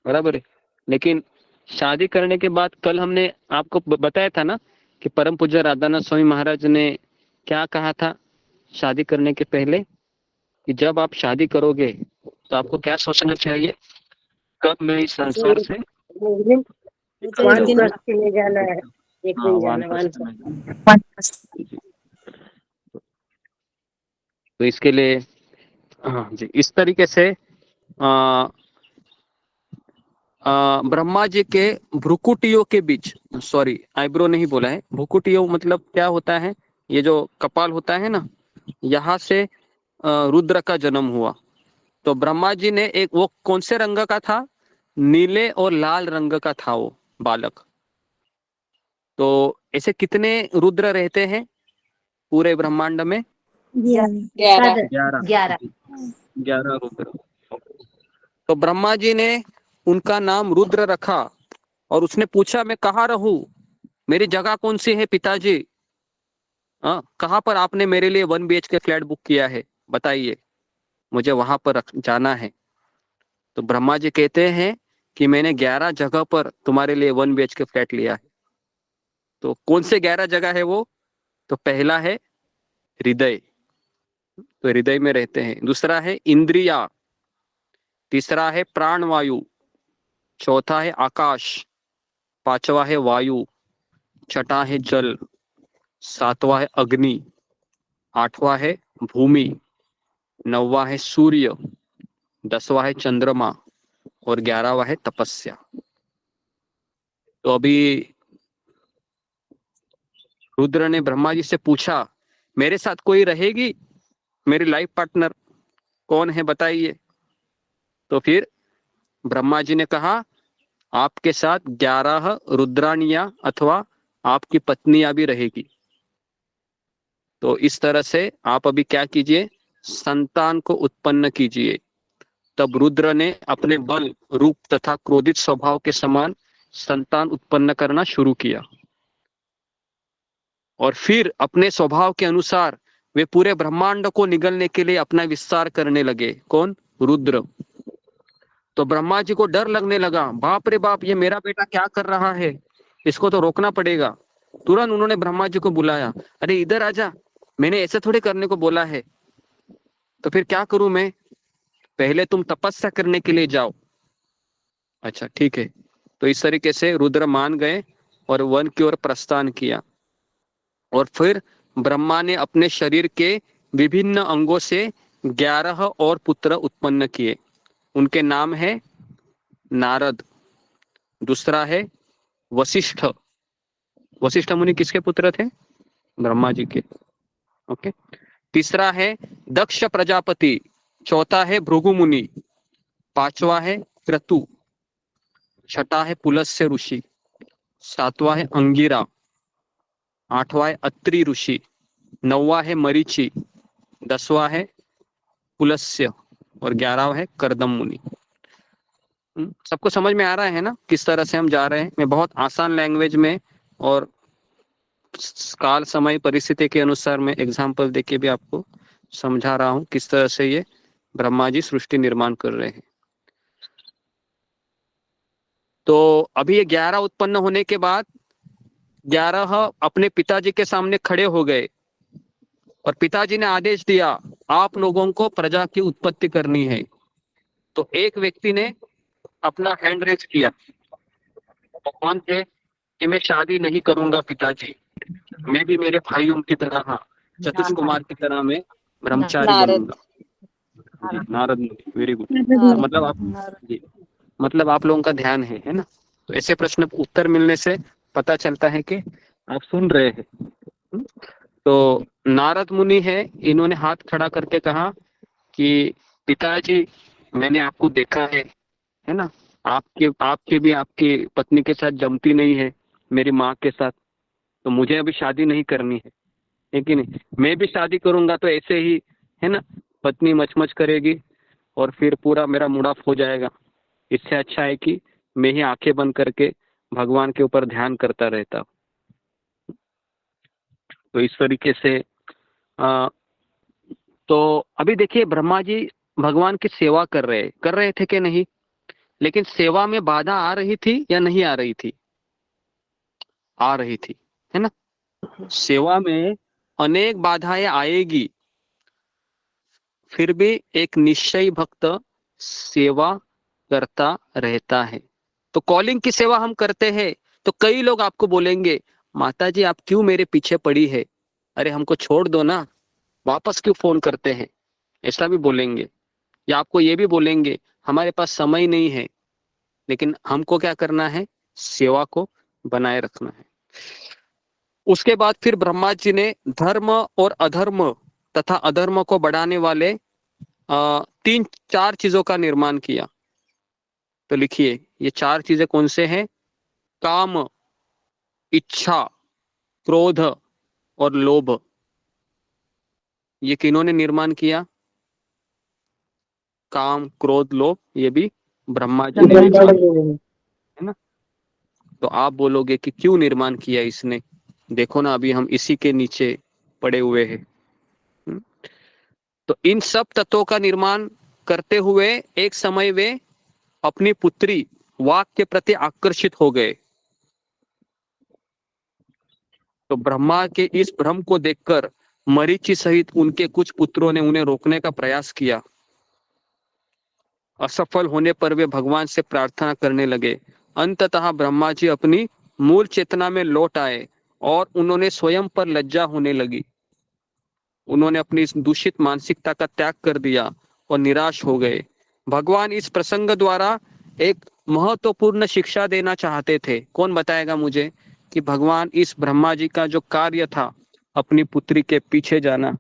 बराबर है। लेकिन शादी करने के बाद, कल हमने आपको बताया था ना कि परम पूज्य राधानाथ स्वामी महाराज ने क्या कहा था शादी करने के पहले, कि जब आप शादी करोगे तो आपको क्या सोचना चाहिए, कब मैं इस संसार से वानप्रस्थ के लिए जाना है, एक दिन जाना वानप्रस्थ। तो इसके लिए हाँ जी, इस तरीके से ब्रह्मा जी के भ्रुकुटियों के बीच, सॉरी आईब्रो नहीं बोला है, भ्रुकुटियों मतलब क्या होता है, ये जो कपाल होता है ना, यहाँ से रुद्र का जन्म हुआ। तो ब्रह्मा जी ने एक, वो कौन से रंग का था? नीले और लाल रंग का था वो बालक। तो ऐसे कितने रुद्र रहते हैं पूरे ब्रह्मांड में? 11 रुद्र। तो ब्रह्मा जी ने उनका नाम रुद्र रखा और उसने पूछा मैं कहाँ रहूं, मेरी जगह कौन सी है पिताजी? हाँ, कहाँ पर आपने मेरे लिए 1 BHK फ्लैट बुक किया है, बताइए, मुझे वहां पर जाना है। तो ब्रह्मा जी कहते हैं कि मैंने 11 जगह पर तुम्हारे लिए 1 BHK फ्लैट लिया है। तो कौन से 11 जगह है वो? तो पहला है हृदय, तो हृदय में रहते हैं। दूसरा है इंद्रिया, तीसरा है प्राणवायु, चौथा है आकाश, पांचवा है वायु, छठा है जल, सातवां है अग्नि, आठवां है भूमि, नौवां है सूर्य, 10वां है चंद्रमा और 11वां है तपस्या। तो अभी रुद्र ने ब्रह्मा जी से पूछा मेरे साथ कोई रहेगी, मेरी लाइफ पार्टनर कौन है बताइए? तो फिर ब्रह्मा जी ने कहा आपके साथ 11 रुद्रानियां अथवा आपकी पत्नियां भी रहेगी। तो इस तरह से आप अभी क्या कीजिए, संतान को उत्पन्न कीजिए। तब रुद्र ने अपने बल, रूप तथा क्रोधित स्वभाव के समान संतान उत्पन्न करना शुरू किया और फिर अपने स्वभाव के अनुसार वे पूरे ब्रह्मांड को निगलने के लिए अपना विस्तार करने लगे। कौन? रुद्र। तो ब्रह्मा जी को डर लगने लगा, बाप रे बाप, ये मेरा बेटा क्या कर रहा है, इसको तो रोकना पड़ेगा। तुरंत उन्होंने ब्रह्मा जी को बुलाया, अरे इधर आजा, मैंने ऐसे थोड़ी करने को बोला है, तो फिर क्या करूं मैं? पहले तुम तपस्या करने के लिए जाओ। अच्छा ठीक है। तो इस तरीके से रुद्र मान गए और वन की ओर प्रस्थान किया और फिर ब्रह्मा ने अपने शरीर के विभिन्न अंगों से 11 और पुत्र उत्पन्न किए। उनके नाम है नारद, दूसरा है वशिष्ठ। वशिष्ठ मुनि किसके पुत्र थे? ब्रह्मा जी के। ओके। तीसरा है दक्ष प्रजापति, चौथा है भृगु मुनि, पांचवा है क्रतु, छठा है पुलस्त्य ऋषि, सातवां है अंगिरा, आठवां है अत्रि ऋषि, नौवां है मरीचि, 10वां है पुलस्त्य और 11वां है कर्दम मुनि। सबको समझ में आ रहा है ना किस तरह से हम जा रहे हैं? मैं बहुत आसान लैंग्वेज में और काल समय परिस्थिति के अनुसार मैं एग्जाम्पल देके भी आपको समझा रहा हूं किस तरह से ये ब्रह्मा जी सृष्टि निर्माण कर रहे हैं। तो अभी ये 11 उत्पन्न होने के बाद 11 अपने पिताजी के सामने खड़े हो गए और पिताजी ने आदेश दिया आप लोगों को प्रजा की उत्पत्ति करनी है। तो एक व्यक्ति ने अपना हैंड रेज किया, कौन थे? कि मैं शादी नहीं करूंगा पिताजी, मैं भी मेरे भाइयों की तरह, हाँ, चतुष कुमार की तरह मैं ब्रह्मचारी बनूंगा। नारद मुनि, वेरी गुड। मतलब आप जी, मतलब आप लोगों का ध्यान है ना? तो ऐसे प्रश्न उत्तर मिलने से पता चलता है कि आप सुन रहे हैं। तो नारद मुनि है, इन्होंने हाथ खड़ा करके कहा कि पिताजी मैंने आपको देखा है ना, आपकी भी आपकी पत्नी के साथ जमती नहीं है, मेरी माँ के साथ, तो मुझे अभी शादी नहीं करनी है कि नहीं? मैं भी शादी करूंगा तो ऐसे ही है ना, पत्नी मचमच करेगी और फिर पूरा मेरा मूड ऑफ हो जाएगा। इससे अच्छा है कि मैं ही आंखें बंद करके भगवान के ऊपर ध्यान करता रहता हूँ। तो इस तरीके से तो अभी देखिए ब्रह्मा जी भगवान की सेवा कर रहे थे कि नहीं? लेकिन सेवा में बाधा आ रही थी या नहीं आ रही थी? आ रही थी, है ना? सेवा में अनेक बाधाएं आएगी, फिर भी एक निश्चयी भक्त सेवा करता रहता है। तो कॉलिंग की सेवा हम करते हैं तो कई लोग आपको बोलेंगे माता जी आप क्यों मेरे पीछे पड़ी है, अरे हमको छोड़ दो ना, वापस क्यों फोन करते हैं, ऐसा भी बोलेंगे। या आपको ये भी बोलेंगे हमारे पास समय नहीं है, लेकिन हमको क्या करना है? सेवा को बनाए रखना है। उसके बाद फिर ब्रह्मा जी ने धर्म और अधर्म तथा अधर्म को बढ़ाने वाले 3-4 चीजों का निर्माण किया। तो लिखिए ये 4 चीजें कौन से हैं? काम, इच्छा, क्रोध और लोभ। ये किन्होंने निर्माण किया? काम, क्रोध, लोभ, ये भी ब्रह्मा जी ने निर्माण किया, है ना। तो आप बोलोगे कि क्यों निर्माण किया इसने? देखो ना, अभी हम इसी के नीचे पड़े हुए हैं। तो इन सब तत्वों का निर्माण करते हुए एक समय वे अपनी पुत्री वाक के प्रति आकर्षित हो गए। तो ब्रह्मा के इस भ्रम को देखकर मरीचि सहित उनके कुछ पुत्रों ने उन्हें रोकने का प्रयास किया। असफल होने पर वे भगवान से प्रार्थना करने लगे। अंततः ब्रह्मा जी अपनी मूल चेतना में लौट आए और उन्होंने स्वयं पर लज्जा होने लगी। उन्होंने अपनी इस दूषित मानसिकता का त्याग कर दिया और निराश हो गए। भगवान इस प्रसंग द्वारा एक महत्वपूर्ण शिक्षा देना चाहते थे। कौन बताएगा मुझे कि भगवान इस ब्रह्मा जी का जो कार्य था अपनी पुत्री के पीछे जाना,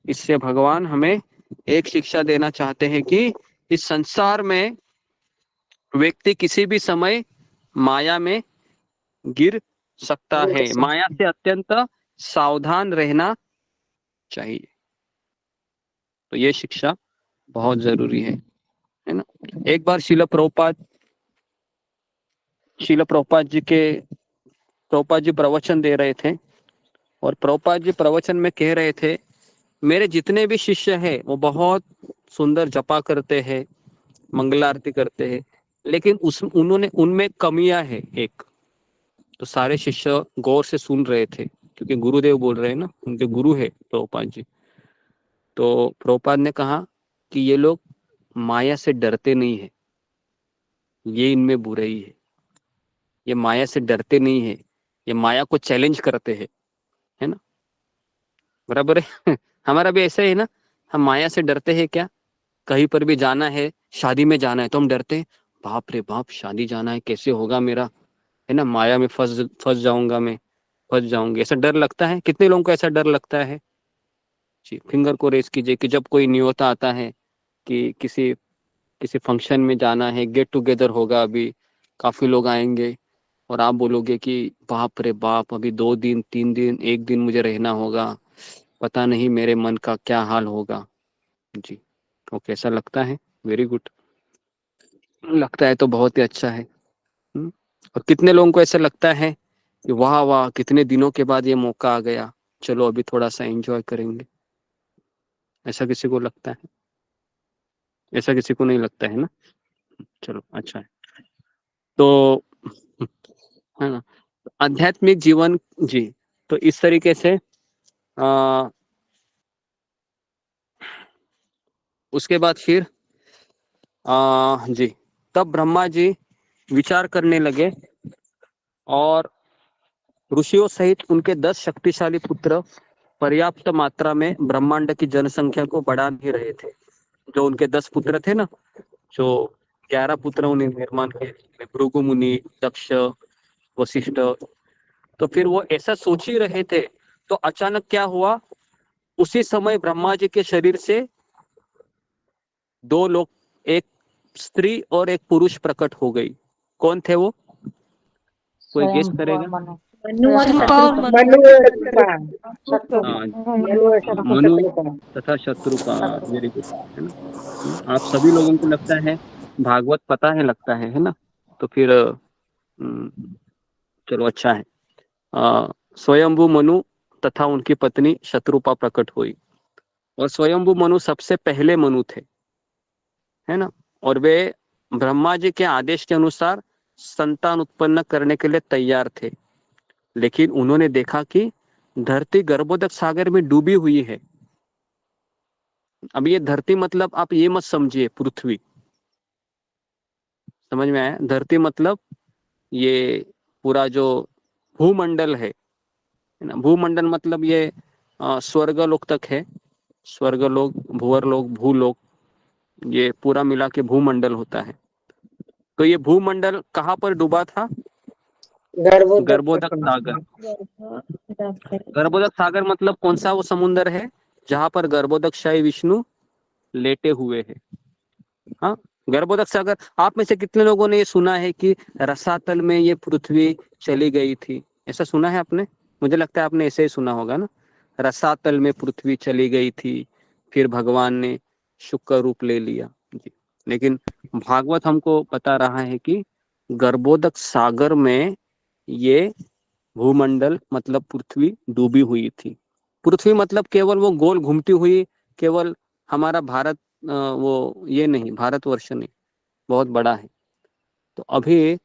इससे भगवान हमें एक शिक्षा देना चाहते हैं कि इस संसार में व्यक्ति किसी भी समय माया में गिर सकता है। माया से अत्यंत सावधान रहना चाहिए। तो ये शिक्षा बहुत जरूरी है ना। एक बार शिल प्रभुपाद जी प्रवचन दे रहे थे और प्रभुपाद जी प्रवचन में कह रहे थे, मेरे जितने भी शिष्य हैं वो बहुत सुंदर जपा करते हैं, मंगलारती करते हैं, लेकिन उन्होंने उनमें कमियां है एक। तो सारे शिष्य गौर से सुन रहे थे क्योंकि गुरुदेव बोल रहे हैं ना, उनके गुरु है प्रभुपाद जी। तो प्रभुपाद ने कहा कि ये लोग माया से डरते नहीं है, ये इनमें बुराई है। ये माया से डरते नहीं है, ये माया को चैलेंज करते हैं, है ना। बराबर है। हमारा भी ऐसा है ना, हम माया से डरते हैं क्या? कहीं पर भी जाना है, शादी में जाना है तो हम डरते हैं, बाप रे बाप शादी जाना है, कैसे होगा मेरा, है ना, माया में फंस जाऊंगा, मैं फंस जाऊंगी, ऐसा डर लगता है। कितने लोगों को ऐसा डर लगता है जी? फिंगर को रेस कीजिए कि जब कोई न्योता आता है कि किसी फंक्शन में जाना है, गेट टुगेदर होगा, अभी काफी लोग आएंगे और आप बोलोगे कि बाप रे बाप अभी 2 दिन 3 दिन 1 दिन मुझे रहना होगा, पता नहीं मेरे मन का क्या हाल होगा जी। तो कैसा लगता है? वेरी गुड, लगता है तो बहुत ही अच्छा है। और कितने लोगों को ऐसा लगता है कि वाह वाह कितने दिनों के बाद ये मौका आ गया, चलो अभी थोड़ा सा एंजॉय करेंगे। ऐसा किसी को लगता है? ऐसा किसी को नहीं लगता है ना। चलो अच्छा है। तो है ना, आध्यात्मिक जीवन जी। तो इस तरीके से उसके बाद फिर जी, तब ब्रह्मा जी विचार करने लगे और ऋषियों सहित उनके 10 शक्तिशाली पुत्र पर्याप्त मात्रा में ब्रह्मांड की जनसंख्या को बढ़ा नहीं रहे थे। जो उनके 10 पुत्र थे ना, जो 11 पुत्र उन्हें निर्माण किए, भृगु मुनि, दक्ष, वशिष्ठ। तो फिर वो ऐसा सोच ही रहे थे, तो अचानक क्या हुआ, उसी समय ब्रह्मा जी के शरीर से 2 लोग, एक स्त्री और एक पुरुष प्रकट हो गई। कौन थे वो? कोई गेस करेगा? मनु तथा शत्रुपाल। वेरी गुड, है ना। आप सभी लोगों को लगता है भागवत पता है, लगता है ना। तो फिर चलो अच्छा है। स्वयंभू मनु तथा उनकी पत्नी शत्रुपा प्रकट हुई और स्वयंभू मनु सबसे पहले मनु थे, है ना। और वे ब्रह्मा जी के आदेश के अनुसार संतान उत्पन्न करने के लिए तैयार थे, लेकिन उन्होंने देखा कि धरती गर्भोदक सागर में डूबी हुई है। अब ये धरती मतलब आप ये मत समझिए पृथ्वी, समझ में आया? धरती मतलब ये पूरा जो भूमंडल है ना। भूमंडल मतलब ये स्वर्गलोक तक है, स्वर्गलोक, भूअरलोक, भूलोक, ये पूरा मिला के भूमंडल होता है। तो ये भूमंडल कहाँ पर डूबा था? गर्भोदक गर्भोदक सागर। गर्भोदक सागर मतलब कौन सा वो समुद्र है जहाँ पर गर्भोदक शाही विष्णु लेटे हुए हैं? हाँ, गर्भोदक सागर। आप में से कितने लोगों ने ये सुना है कि रसातल में ये पृथ्वी चली गई थी? ऐसा सुना है आपने? मुझे लगता है आपने ऐसे ही सुना होगा ना, रसातल में पृथ्वी चली गई थी, फिर भगवान ने शुक्र रूप ले लिया जी। लेकिन भागवत हमको बता रहा है कि गर्भोदक सागर में ये भूमंडल मतलब पृथ्वी डूबी हुई थी। पृथ्वी मतलब केवल वो गोल घूमती हुई, केवल हमारा भारत वो ये नहीं, भारतवर्ष नहीं, बहुत बड़ा है। तो अभी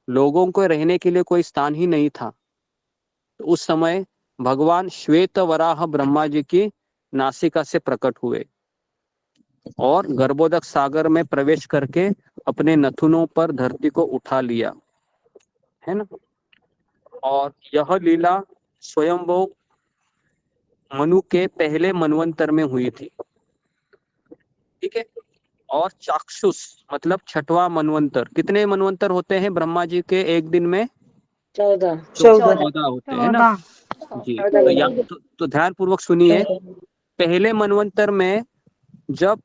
लोगों को रहने के लिए कोई स्थान ही नहीं था। तो उस समय भगवान श्वेत वराह ब्रह्मा जी की नासिका से प्रकट हुए और गर्भोदक सागर में प्रवेश करके अपने नथुनों पर धरती को उठा लिया, है ना। और यह लीला स्वयंभू मनु के पहले मनवंतर में हुई थी, ठीक है। और चाक्षुष मतलब छठवां मनवंतर। कितने मनवंतर होते हैं ब्रह्मा जी के एक दिन में? 14 14 होते हैं ना जी। तो ध्यान पूर्वक सुनिए। पहले मनवंतर में जब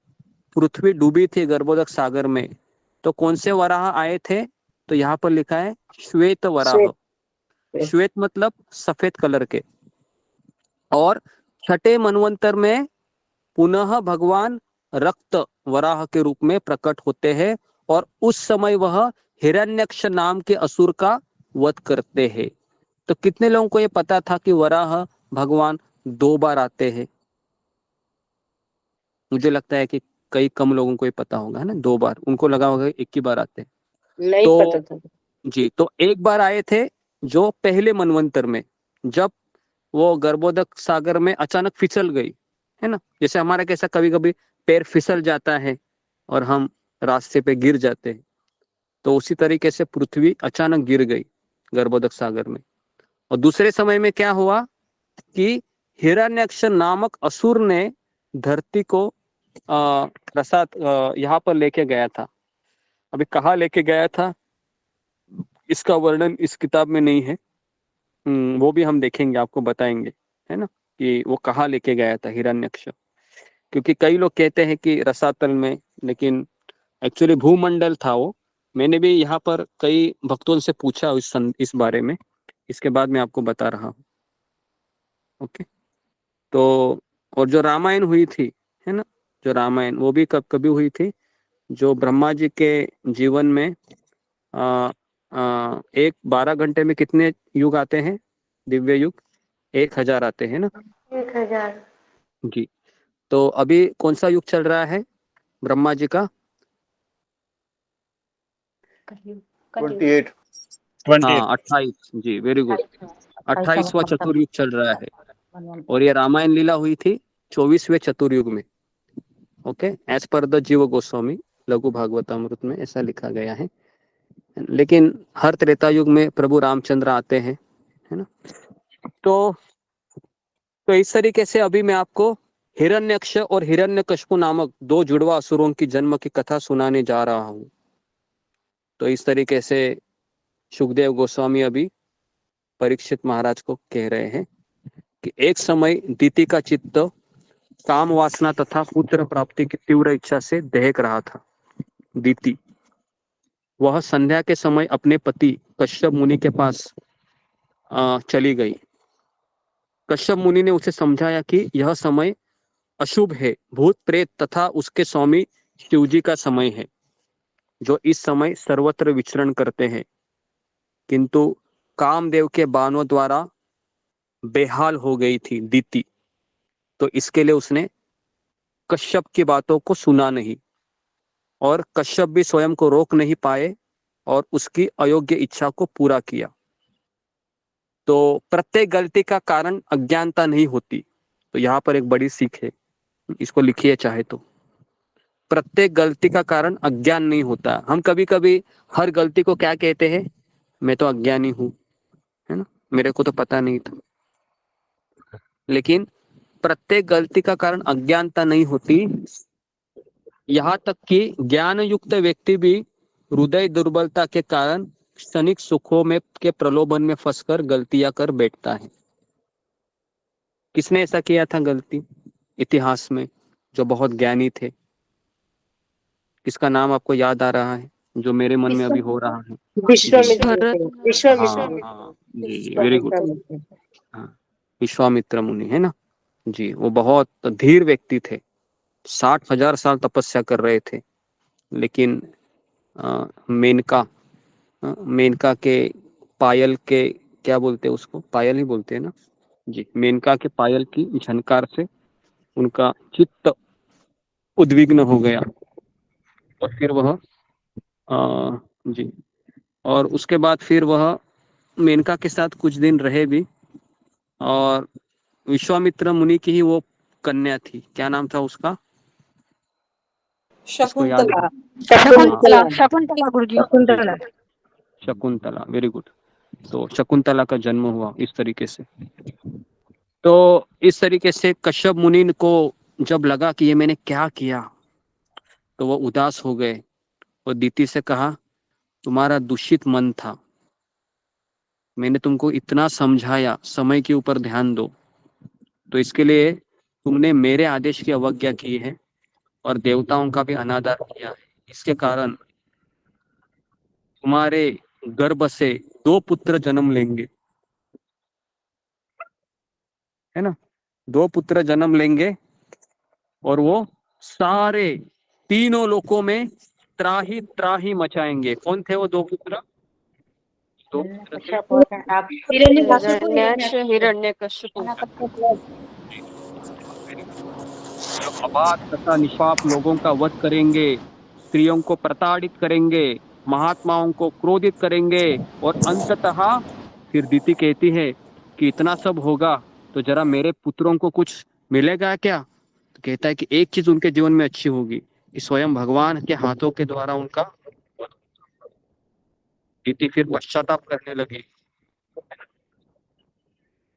पृथ्वी डूबी थी गर्भोदक सागर में, तो कौन से वराह आए थे? तो यहाँ पर लिखा है श्वेत वराह। श्वेत मतलब सफेद कलर के। और छठे मनवंतर में पुनः भगवान रक्त वराह के रूप में प्रकट होते हैं और उस समय वह हिरण्यक्ष नाम के असुर का वध करते हैं। तो कितने लोगों को ये पता था कि वराह भगवान 2 बार आते हैं? मुझे लगता है कि कई कम लोगों को ये पता होगा, है ना। 2 बार, उनको लगा होगा एक ही बार आते हैं। नहीं तो पता था जी, तो एक बार आए थे जो पहले मनवंतर में, जब वो गर्भोदक सागर में अचानक फिसल गई, है ना। जैसे हमारा कैसा कभी कभी पैर फिसल जाता है और हम रास्ते पे गिर जाते हैं, तो उसी तरीके से पृथ्वी अचानक गिर गई गर्भोदक सागर में। और दूसरे समय में क्या हुआ कि हिरण्यक्ष नामक असुर ने धरती को प्रसाद यहाँ पर लेके गया था। अभी कहाँ लेके गया था इसका वर्णन इस किताब में नहीं है, वो भी हम देखेंगे, आपको बताएंगे, है ना, कि वो कहाँ लेके गया था हिरण्यक्ष। क्योंकि कई लोग कहते हैं कि रसातल में, लेकिन एक्चुअली भूमंडल था वो। मैंने भी यहाँ पर कई भक्तों से पूछा इस बारे में, इसके बाद मैं आपको बता रहा हूँ। ओके। तो और जो रामायण हुई थी, है ना, जो रामायण वो भी कभी हुई थी, जो ब्रह्मा जी के जीवन में एक 12 घंटे में कितने युग आते हैं? दिव्य युग 1000 आते हैं ना। 1000 जी। तो अभी कौन सा युग चल रहा है ब्रह्मा जी का? 28 हाँ, 28 जी, वेरी गुड। 28वां चतुर्युग चल रहा है और ये रामायण लीला हुई थी 24वें चतुर्युग में। ओके, एज पर द जीव गोस्वामी लघु भागवतामृत में ऐसा लिखा गया है। लेकिन हर त्रेता युग में प्रभु रामचंद्र आते हैं, है ना। तो इस तरीके से अभी मैं आपको हिरण्यक्ष और हिरण्यकश्यप नामक 2 जुड़वा असुरों की जन्म की कथा सुनाने जा रहा हूँ। तो इस तरीके से सुखदेव गोस्वामी अभी परीक्षित महाराज को कह रहे हैं कि एक समय दीति का चित्त काम वासना तथा पुत्र प्राप्ति की तीव्र इच्छा से दहक रहा था। दीति वह संध्या के समय अपने पति कश्यप मुनि के पास चली गई। कश्यप मुनि ने उसे समझाया कि यह समय अशुभ है, भूत प्रेत तथा उसके स्वामी शिवजी का समय है, जो इस समय सर्वत्र विचरण करते हैं। किंतु कामदेव के बाणों द्वारा बेहाल हो गई थी दीति, तो इसके लिए उसने कश्यप की बातों को सुना नहीं और कश्यप भी स्वयं को रोक नहीं पाए और उसकी अयोग्य इच्छा को पूरा किया। तो प्रत्येक गलती का कारण अज्ञानता नहीं होती। तो यहाँ पर एक बड़ी सीख है, इसको लिखिए चाहे तो। प्रत्येक गलती का कारण अज्ञान नहीं होता। हम कभी कभी हर गलती को क्या कहते हैं? मैं तो अज्ञानी हूं, है ना, मेरे को तो पता नहीं था। लेकिन प्रत्येक गलती का कारण अज्ञानता नहीं होती। यहाँ तक कि ज्ञान युक्त व्यक्ति भी हृदय दुर्बलता के कारण क्षणिक सुखों में के प्रलोभन में फंसकर गलतियां कर बैठता है। किसने ऐसा किया था गलती इतिहास में, जो बहुत ज्ञानी थे? किसका नाम आपको याद आ रहा है जो मेरे मन में अभी हो रहा है? विश्वामित्र हाँ जी, वेरी गुड। हाँ, विश्वामित्र मुनि है ना जी। वो बहुत धीर व्यक्ति थे, 60,000 साल तपस्या कर रहे थे, लेकिन मेनका के पायल के, क्या बोलते हैं उसको, पायल ही बोलते हैं ना जी, मेनका के पायल की झनकार से उनका चित्त उद्विग्न हो गया और फिर वह जी, और उसके बाद फिर वह मेनका के साथ कुछ दिन रहे भी, और विश्वामित्र मुनि की ही वो कन्या थी, क्या नाम था उसका? इसको याद है? शकुंतला गुरुजी। Shakuntala, very good. तो शकुंतला का जन्म हुआ इस तरीके से। तो इस तरीके से कश्यप मुनि को जब लगा कि ये मैंने क्या किया, तो वो उदास हो गए और दीति से कहा, तुम्हारा दूषित मन था, मैंने तुमको इतना समझाया समय के ऊपर ध्यान दो, तो इसके लिए तुमने मेरे आदेश की अवज्ञा की है और देवताओं का भी अनादर किया है। इसके कारण तुम्हारे गर्भ से 2 पुत्र जन्म लेंगे, है ना, 2 पुत्र जन्म लेंगे और वो सारे तीनों लोकों में त्राही त्राही मचाएंगे। कौन थे वो 2 पुत्र? हिरण्यकशिपु। जो अबाध तथा निष्पाप लोगों का वध करेंगे, स्त्रियों को प्रताड़ित करेंगे, महात्माओं को क्रोधित करेंगे, और अंततः फिर दीति कहती है कि इतना सब होगा तो जरा मेरे पुत्रों को कुछ मिलेगा क्या? तो कहता है कि एक चीज उनके जीवन में अच्छी होगी कि स्वयं भगवान के हाथों के द्वारा उनका। दीति फिर पश्चाताप करने लगी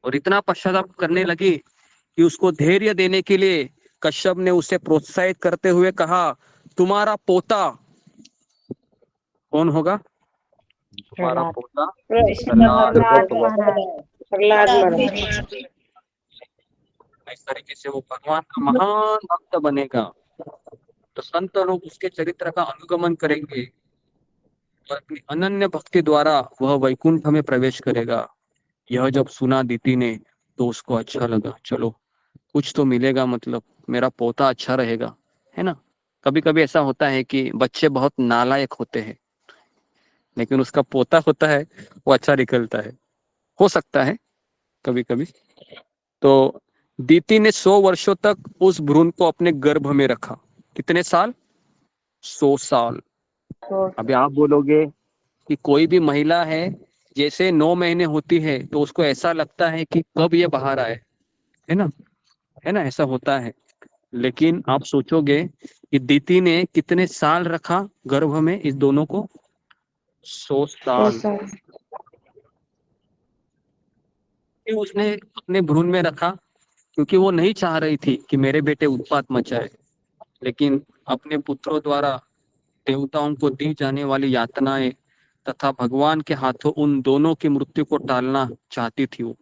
और इतना पश्चाताप करने लगी कि उसको धैर्य देने के लिए कश्यप ने उसे प्रोत्साहित करते हुए कहा, तुम्हारा पोता कौन होगा? तुम्हारा पोता इस तरीके से वो भगवान का महान भक्त बनेगा। तो संत लोग उसके चरित्र का अनुगमन करेंगे और अपनी अनन्य भक्ति द्वारा वह वैकुंठ में प्रवेश करेगा। यह जब सुना दीति ने तो उसको अच्छा लगा, चलो कुछ तो मिलेगा, मतलब मेरा पोता अच्छा रहेगा, है ना। कभी कभी ऐसा होता है कि बच्चे बहुत नालायक होते हैं, लेकिन उसका पोता होता है वो अच्छा निकलता है, हो सकता है कभी कभी। तो दीति ने 100 वर्षों तक उस भ्रूण को अपने गर्भ में रखा। कितने साल? 100 साल। अभी आप बोलोगे कि कोई भी महिला है, जैसे 9 महीने होती है तो उसको ऐसा लगता है कि कब ये बाहर आए, है ना, है ना, ऐसा होता है। लेकिन आप सोचोगे कि दीति ने कितने साल रखा गर्भ में इस दोनों को? 100 साल। उसने अपने भ्रूण में रखा क्योंकि वो नहीं चाह रही थी कि मेरे बेटे उत्पात मचाए, लेकिन अपने पुत्रों द्वारा देवताओं को दी जाने वाली यातनाएं तथा भगवान के हाथों उन दोनों की मृत्यु को टालना चाहती थी वो।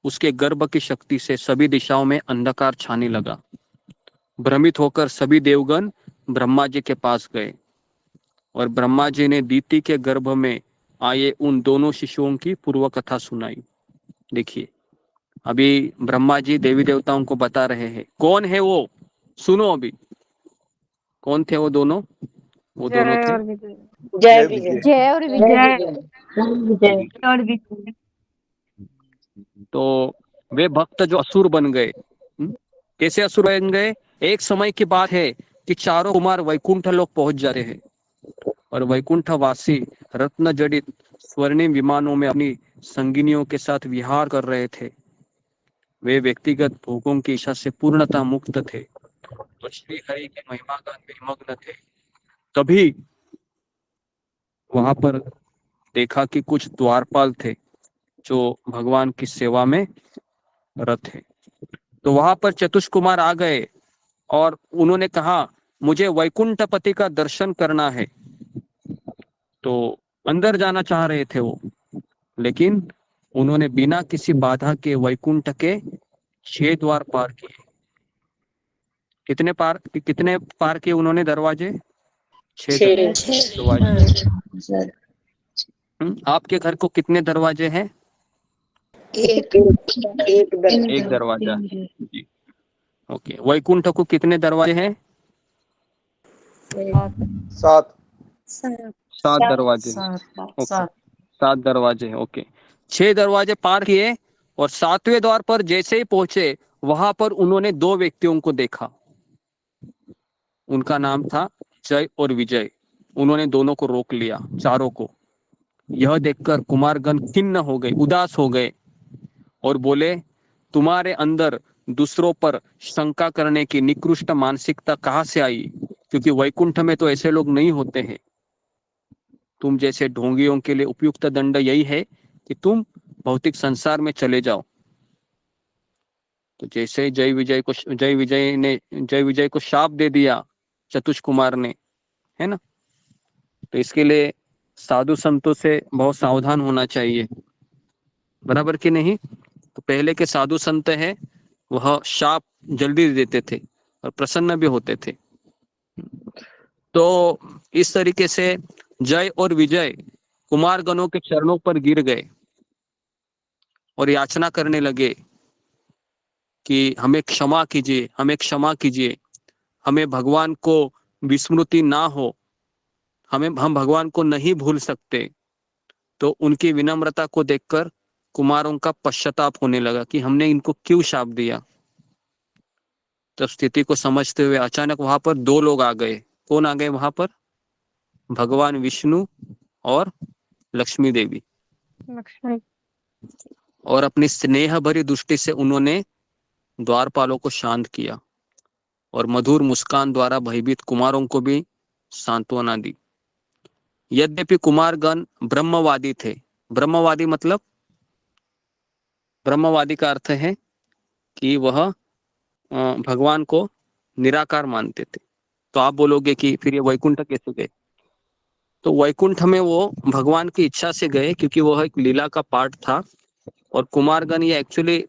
उसके गर्भ की शक्ति से सभी दिशाओं में अंधकार छाने लगा। भ्रमित होकर सभी देवगण ब्रह्मा जी के पास गए और ब्रह्मा जी ने दीति के गर्भ में आए उन दोनों शिशुओं की पूर्व कथा सुनाई। देखिए, अभी ब्रह्मा जी देवी देवताओं को बता रहे हैं कौन है वो। सुनो अभी, कौन थे वो दोनों? वो दोनों थे जय विजय। जय और विजय। तो वे भक्त जो असुर बन गए, कैसे असुर बन गए? एक समय की बात है कि चारों कुमार वैकुंठ लोक पहुंच जाते हैं और वैकुंठवासी रत्न जड़ित स्वर्णिम विमानों में अपनी संगिनियों के साथ विहार कर रहे थे। वे व्यक्तिगत भोगों की इच्छा से पूर्णतः मुक्त थे तो श्री हरि के महिमा गान में मग्न थे। तभी वहां पर देखा कि कुछ द्वारपाल थे जो भगवान की सेवा में रत है। तो वहां पर चतुष्कुमार आ गए और उन्होंने कहा, मुझे वैकुंठपति का दर्शन करना है। तो अंदर जाना चाह रहे थे वो, लेकिन उन्होंने बिना किसी बाधा के वैकुंठ के 6 द्वार पार किए। कितने पार किए उन्होंने दरवाजे? 6 दरवाजे। आपके घर को कितने दरवाजे हैं? एक एक दरवाजा। जी, ओके। वैकुंठ को कितने दरवाजे हैं? 7 7 दरवाजे। ओके, 7 दरवाजे। ओके, 6 दरवाजे पार किए और 7वें द्वार पर जैसे ही पहुंचे वहां पर उन्होंने 2 व्यक्तियों को देखा। उनका नाम था जय और विजय। उन्होंने दोनों को रोक लिया, चारों को। यह देखकर कुमारगण खिन्न हो गए, उदास हो गए और बोले, तुम्हारे अंदर दूसरों पर शंका करने की निकृष्ट मानसिकता कहाँ से आई? क्योंकि वैकुंठ में तो ऐसे लोग नहीं होते हैं। तुम जैसे ढोंगियों के लिए उपयुक्त दंड यही है कि तुम भौतिक संसार में चले जाओ। तो जैसे जय विजय को शाप दे दिया चतुष कुमार ने, है ना? तो इसके लिए साधु संतों से बहुत सावधान होना चाहिए, बराबर कि नहीं? तो पहले के साधु संत है वह शाप जल्दी देते थे और प्रसन्न भी होते थे। तो इस तरीके से जय और विजय कुमारगणों के चरणों पर गिर गए और याचना करने लगे कि हमें क्षमा कीजिए, हमें क्षमा कीजिए, हमें भगवान को विस्मृति ना हो, हम भगवान को नहीं भूल सकते। तो उनकी विनम्रता को देखकर कुमारों का पश्चाताप होने लगा कि हमने इनको क्यों शाप दिया। तब स्थिति को समझते हुए अचानक वहां पर 2 लोग आ गए। कौन आ गए वहां पर? भगवान विष्णु और लक्ष्मी देवी। और अपनी स्नेह भरी दृष्टि से उन्होंने द्वारपालों को शांत किया और मधुर मुस्कान द्वारा भयभीत कुमारों को भी सांत्वना दी। यद्यपि कुमारगण ब्रह्मवादी थे। ब्रह्मवादी मतलब, ब्रह्मवादी का अर्थ है कि वह भगवान को निराकार मानते थे। तो आप बोलोगे कि फिर ये वैकुंठ कैसे गए? तो वैकुंठ में वो भगवान की इच्छा से गए, क्योंकि वह एक लीला का पार्ट था। और कुमारगण ये एक्चुअली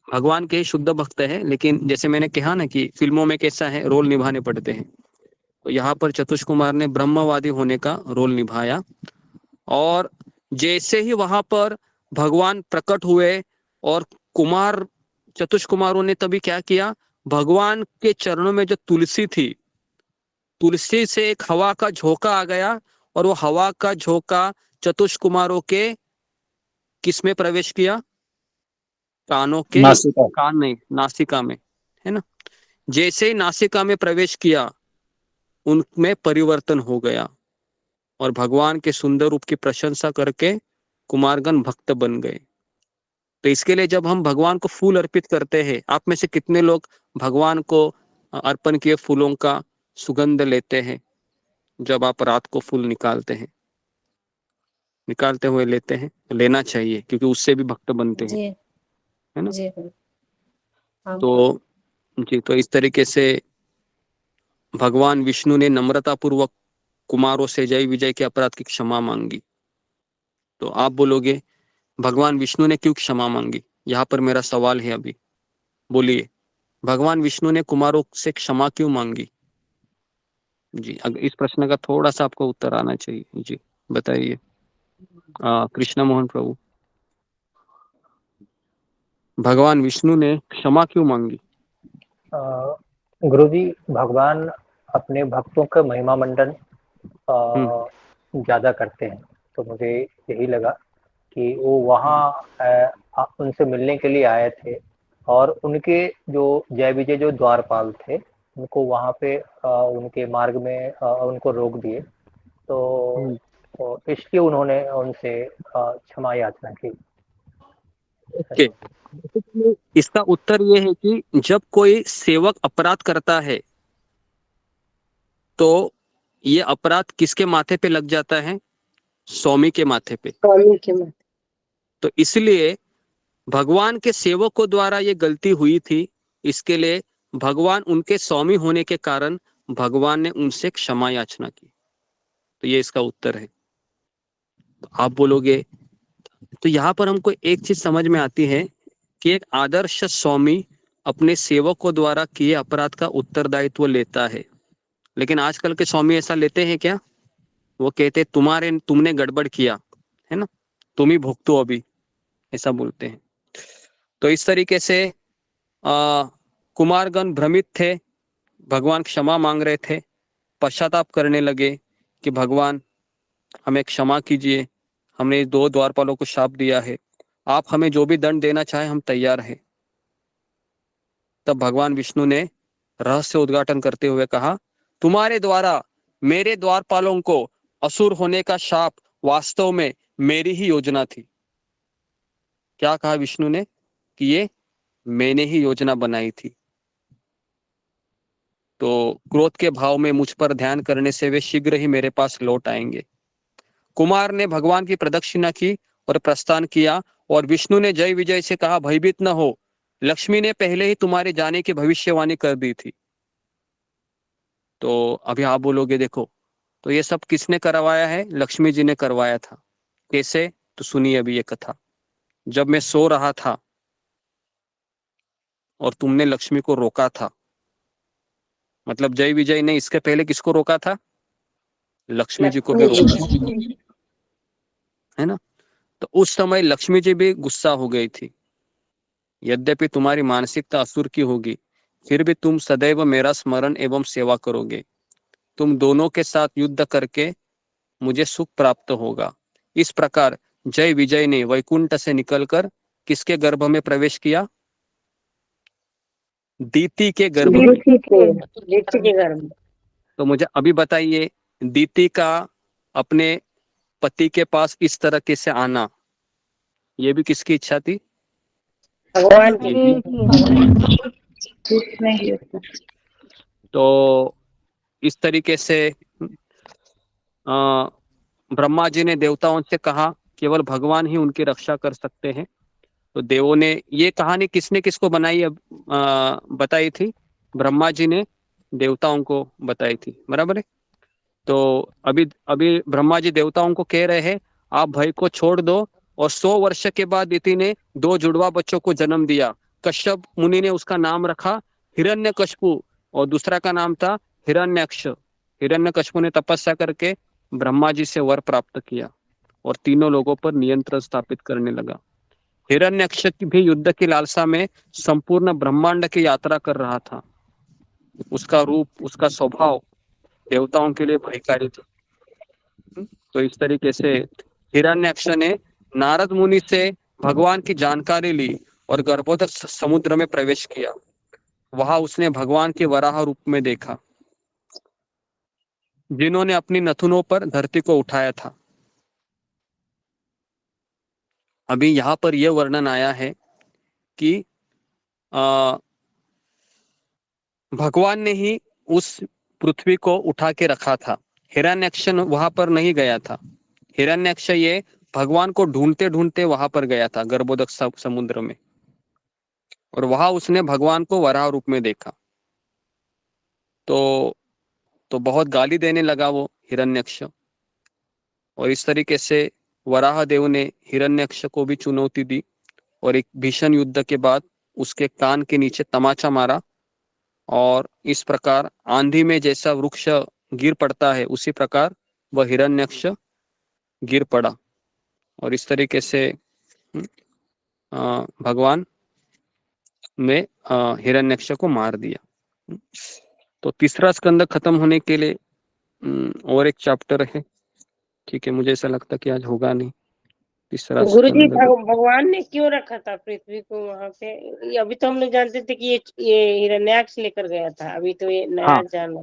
भगवान के शुद्ध भक्त है, लेकिन जैसे मैंने कहा ना कि फिल्मों में कैसा है, रोल निभाने पड़ते हैं। तो यहाँ पर चतुष कुमार ने ब्रह्मवादी होने का रोल निभाया। और जैसे ही वहां पर भगवान प्रकट हुए और चतुष कुमारों ने तभी क्या किया, भगवान के चरणों में जो तुलसी थी, तुलसी से एक हवा का झोंका आ गया और वो हवा का झोंका चतुष कुमारों के किस में प्रवेश किया? कानों के, कान नहीं, नासिका में, है ना? जैसे ही नासिका में प्रवेश किया उनमें परिवर्तन हो गया और भगवान के सुंदर रूप की प्रशंसा करके कुमारगण भक्त बन गए। तो इसके लिए जब हम भगवान को फूल अर्पित करते हैं, आप में से कितने लोग भगवान को अर्पण किए फूलों का सुगंध लेते हैं? जब आप रात को फूल निकालते हुए लेते हैं, लेना चाहिए, क्योंकि उससे भी भक्त बनते हैं, है ना? तो जी, तो इस तरीके से भगवान विष्णु ने नम्रता पूर्वक कुमारों से जय विजय के अपराध की क्षमा मांगी। तो आप बोलोगे भगवान विष्णु ने क्यों क्षमा मांगी? यहाँ पर मेरा सवाल है अभी, बोलिए, भगवान विष्णु ने कुमारों से क्षमा क्यों मांगी? जी, इस प्रश्न का थोड़ा सा आपको उत्तर आना चाहिए। जी बताइए। कृष्ण मोहन प्रभु, भगवान विष्णु ने क्षमा क्यों मांगी? गुरुजी, भगवान अपने भक्तों का महिमा मंडन ज्यादा करते हैं, तो मुझे यही लगा कि वो वहाँ उनसे मिलने के लिए आए थे और उनके जो जय विजय जो द्वारपाल थे उनको वहाँ पे उनके मार्ग में उनको रोक दिए। तो इसलिए उन्होंने उनसे क्षमा याचना की। ओके, इसका उत्तर ये है कि जब कोई सेवक अपराध करता है तो ये अपराध किसके माथे पे लग जाता है? स्वामी के माथे पे। तो इसलिए भगवान के सेवकों द्वारा ये गलती हुई थी, इसके लिए भगवान उनके स्वामी होने के कारण भगवान ने उनसे क्षमा याचना की। तो ये इसका उत्तर है। तो आप बोलोगे, तो यहाँ पर हमको एक चीज समझ में आती है कि एक आदर्श स्वामी अपने सेवकों द्वारा किए अपराध का उत्तरदायित्व लेता है। लेकिन आजकल के स्वामी ऐसा लेते हैं क्या? वो कहते तुमने गड़बड़ किया है ना, तुम ही भुगतो अभी, ऐसा बोलते हैं। तो इस तरीके से कुमारगण भ्रमित थे, भगवान क्षमा मांग रहे थे, पश्चाताप करने लगे कि भगवान हमें क्षमा कीजिए, हमने इस 2 द्वारपालों को शाप दिया है, आप हमें जो भी दंड देना चाहे हम तैयार हैं। तब भगवान विष्णु ने रहस्य उद्घाटन करते हुए कहा, तुम्हारे द्वारा मेरे द्वारपालों को असुर होने का शाप वास्तव में मेरी ही योजना थी। क्या कहा विष्णु ने? कि ये मैंने ही योजना बनाई थी। तो क्रोध के भाव में मुझ पर ध्यान करने से वे शीघ्र ही मेरे पास लौट आएंगे। कुमार ने भगवान की प्रदक्षिणा की और प्रस्थान किया, और विष्णु ने जय विजय से कहा, भयभीत न हो, लक्ष्मी ने पहले ही तुम्हारे जाने की भविष्यवाणी कर दी थी। तो अभी आप बोलोगे, देखो तो ये सब किसने करवाया है? लक्ष्मी जी ने करवाया था। कैसे? तो सुनिए अभी ये कथा। जब मैं सो रहा था और तुमने लक्ष्मी को रोका था, मतलब जय विजय ने इसके पहले किसको रोका था? लक्ष्मी जी को भी रोका, है ना। तो उस समय लक्ष्मी जी भी गुस्सा हो गई थी। यद्यपि तुम्हारी मानसिकता असुर की होगी, फिर भी तुम सदैव मेरा स्मरण एवं सेवा करोगे। तुम दोनों के साथ युद्ध करके मुझे सुख प्राप्त होगा। इस प्रकार जय विजय ने वैकुंठ से निकलकर किसके गर्भ में प्रवेश किया? दीति के गर्भ में। दीप्ति के घर में। तो मुझे अभी बताइए, दीति का अपने पति के पास इस तरीके से आना, ये भी किसकी इच्छा थी? भगवान ये की। तो इस तरीके से ब्रह्मा जी ने देवताओं से कहा केवल भगवान ही उनकी रक्षा कर सकते हैं। तो देवों ने, ये कहानी किसने किसको बनाई बताई थी? ब्रह्मा जी ने देवताओं को बताई थी, बराबर है। तो अभी ब्रह्मा जी देवताओं को कह रहे हैं, आप भय को छोड़ दो। और 100 वर्ष के बाद दीति ने 2 जुड़वा बच्चों को जन्म दिया। कश्यप मुनि ने उसका नाम रखा हिरण्यकश्यपु, और दूसरा का नाम था हिरण्यक्ष। हिरण्यकश्यपु ने तपस्या करके ब्रह्मा जी से वर प्राप्त किया और तीनों लोगों पर नियंत्रण स्थापित करने लगा। हिरण्यक्ष भी युद्ध की लालसा में संपूर्ण ब्रह्मांड की यात्रा कर रहा था। उसका रूप, उसका स्वभाव देवताओं के लिए भयकारी था। तो इस तरीके से हिरण्यक्ष ने नारद मुनि से भगवान की जानकारी ली और गर्भोदक समुद्र में प्रवेश किया। वहां उसने भगवान के वराह रूप में देखा, जिन्होंने अपनी नथुनों पर धरती को उठाया था। अभी यहाँ पर यह वर्णन आया है कि भगवान ने ही उस पृथ्वी को उठा के रखा था। हिरण्यक्ष वहां पर नहीं गया था। हिरण्यक्ष ये भगवान को ढूंढते ढूंढते वहां पर गया था गर्भोदक समुद्र में, और वहां उसने भगवान को वराह रूप में देखा। तो बहुत गाली देने लगा वो हिरण्यक्ष, और इस तरीके से वराह देव ने हिरण्यक्ष को भी चुनौती दी, और एक भीषण युद्ध के बाद उसके कान के नीचे तमाचा मारा, और इस प्रकार आंधी में जैसा वृक्ष गिर पड़ता है उसी प्रकार वह हिरण्यक्ष गिर पड़ा, और इस तरीके से भगवान ने हिरण्यक्ष को मार दिया। तो तीसरा स्कंद खत्म होने के लिए और एक चैप्टर है, ठीक है। मुझे ऐसा लगता कि आज होगा नहीं तीसरा गुरुजी स्कंद। भगवान ने क्यों रखा था पृथ्वी को वहां पे? अभी तो हम लोग जानते थे कि ये हिरण्याक्ष लेकर गया था, अभी तो ये नया जान।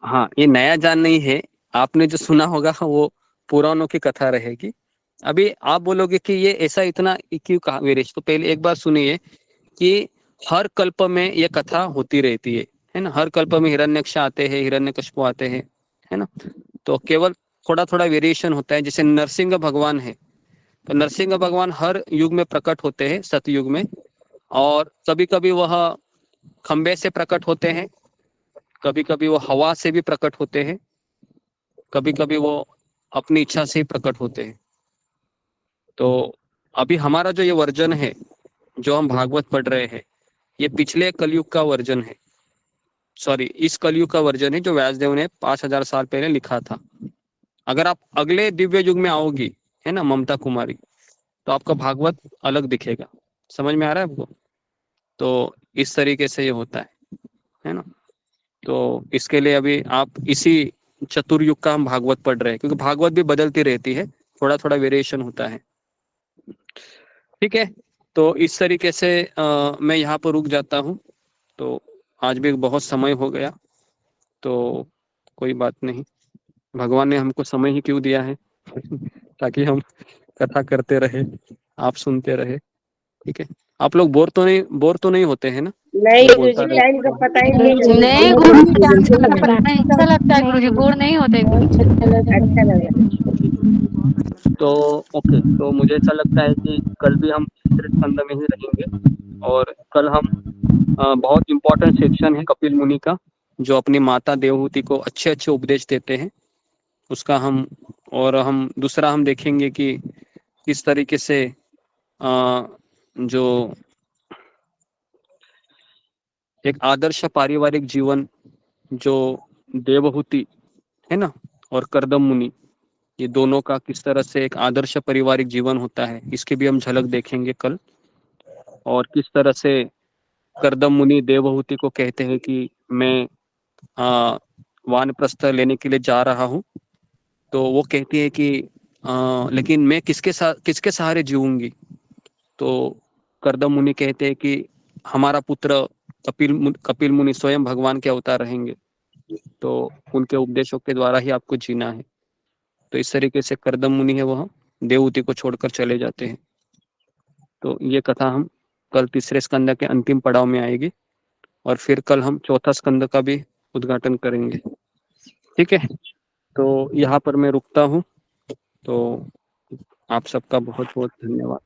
हाँ, ये नया जान नहीं है। आपने जो सुना होगा वो पुराणों की कथा रहेगी। अभी आप बोलोगे कि ये ऐसा इतना क्यों कहा वीरेश? तो पहले एक बार सुनिए कि हर कल्प में ये कथा होती रहती है ना। हर कल्प में हिरण्यक्ष आते हैं, हिरण्यकश्यप आते हैं, है ना। तो केवल थोड़ा थोड़ा वेरिएशन होता है। जैसे नरसिंह भगवान है, तो नरसिंह भगवान हर युग में प्रकट होते हैं, सतयुग में, और कभी कभी वह खंबे से प्रकट होते हैं, कभी कभी वो हवा से भी प्रकट होते हैं, कभी कभी वो अपनी इच्छा से ही प्रकट होते हैं। तो अभी हमारा जो ये वर्जन है, जो हम भागवत पढ़ रहे हैं, ये पिछले कलयुग का वर्जन है। सॉरी, इस कलयुग का वर्जन है जो व्यासदेव ने 5000 साल पहले लिखा था। अगर आप अगले दिव्य युग में आओगी, है ना ममता कुमारी, तो आपका भागवत अलग दिखेगा। समझ में आ रहा है आपको? तो इस तरीके से ये होता है ना। तो इसके लिए अभी आप इसी चतुर्युग का हम भागवत पढ़ रहे हैं, क्योंकि भागवत भी बदलती रहती है, थोड़ा थोड़ा वेरिएशन होता है। ठीक है, तो इस तरीके से मैं यहाँ पर रुक जाता हूँ। तो आज भी बहुत समय हो गया, तो कोई बात नहीं, भगवान ने हमको समय ही क्यों दिया है ताकि हम कथा करते रहे, आप सुनते रहे। ठीक है, आप लोग बोर तो नहीं होते हैं ना? नहीं मैं गुरुजी, बोलता टाइम का पता ही नहीं चलता। नहीं गुरुजी, अच्छा लगता है गुरुजी, बोर नहीं होते गुरुजी। अच्छा लगा। तो ओके, तो मुझे ऐसा लगता है कि कल भी हम तीसरे स्कंद में ही रहेंगे, और कल हम बहुत इम्पोर्टेंट सेक्शन है कपिल मुनि का, जो अपनी माता देवहूति को अच्छे अच्छे उपदेश देते हैं, उसका हम दूसरा हम देखेंगे कि किस तरीके से जो एक आदर्श पारिवारिक जीवन जो देवहूति है ना और कर्दम मुनि, ये दोनों का किस तरह से एक आदर्श पारिवारिक जीवन होता है, इसकी भी हम झलक देखेंगे कल। और किस तरह से कर्दम मुनि देवहूति को कहते हैं कि मैं वानप्रस्थ लेने के लिए जा रहा हूँ, तो वो कहती है कि लेकिन मैं किसके सहारे जीऊंगी? तो कर्दम मुनि कहते हैं कि हमारा पुत्र कपिल मुनि स्वयं भगवान के अवतार रहेंगे, तो उनके उपदेशों के द्वारा ही आपको जीना है। तो इस तरीके से कर्दम मुनि है वह देवहूति को छोड़कर चले जाते हैं। तो ये कथा हम कल तीसरे स्कंद के अंतिम पड़ाव में आएगी, और फिर कल हम चौथा स्कंद का भी उद्घाटन करेंगे। ठीक है, तो यहाँ पर मैं रुकता हूँ। तो आप सबका बहुत बहुत धन्यवाद।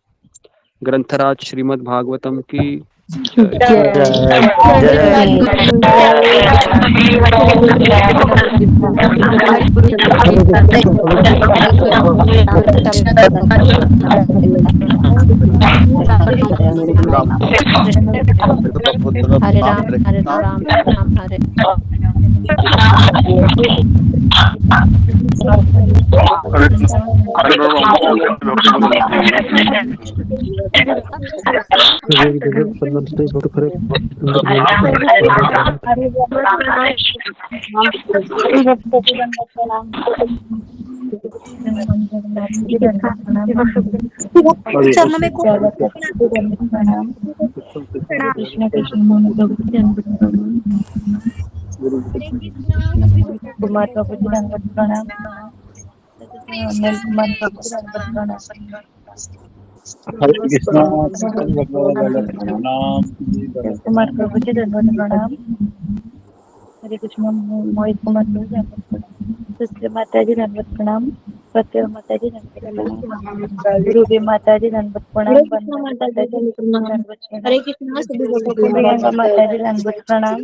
ग्रंथराज श्रीमद् भागवतम की हरे राम हरे राम राम हरे चरणों में प्रणाम। कृष्ण कृष्ण मोहन प्रभु जी प्रणाम। कुमार प्रभु जी प्रणाम। अनिल कुमार प्रभु जी प्रणाम। हरे कृष्णा प्रणाम। कुमार प्रभु जी प्रणाम। हरे कृष्ण मोहित कुमार प्रभु जी प्रणाम। सुश्री माता जी प्रणाम। सत्य माता जी प्रणाम। रूबी माता जी प्रणाम। वंदना माता जी प्रणाम। हरे कृष्णा सभी भक्तों को प्रियंका माता जी प्रणाम।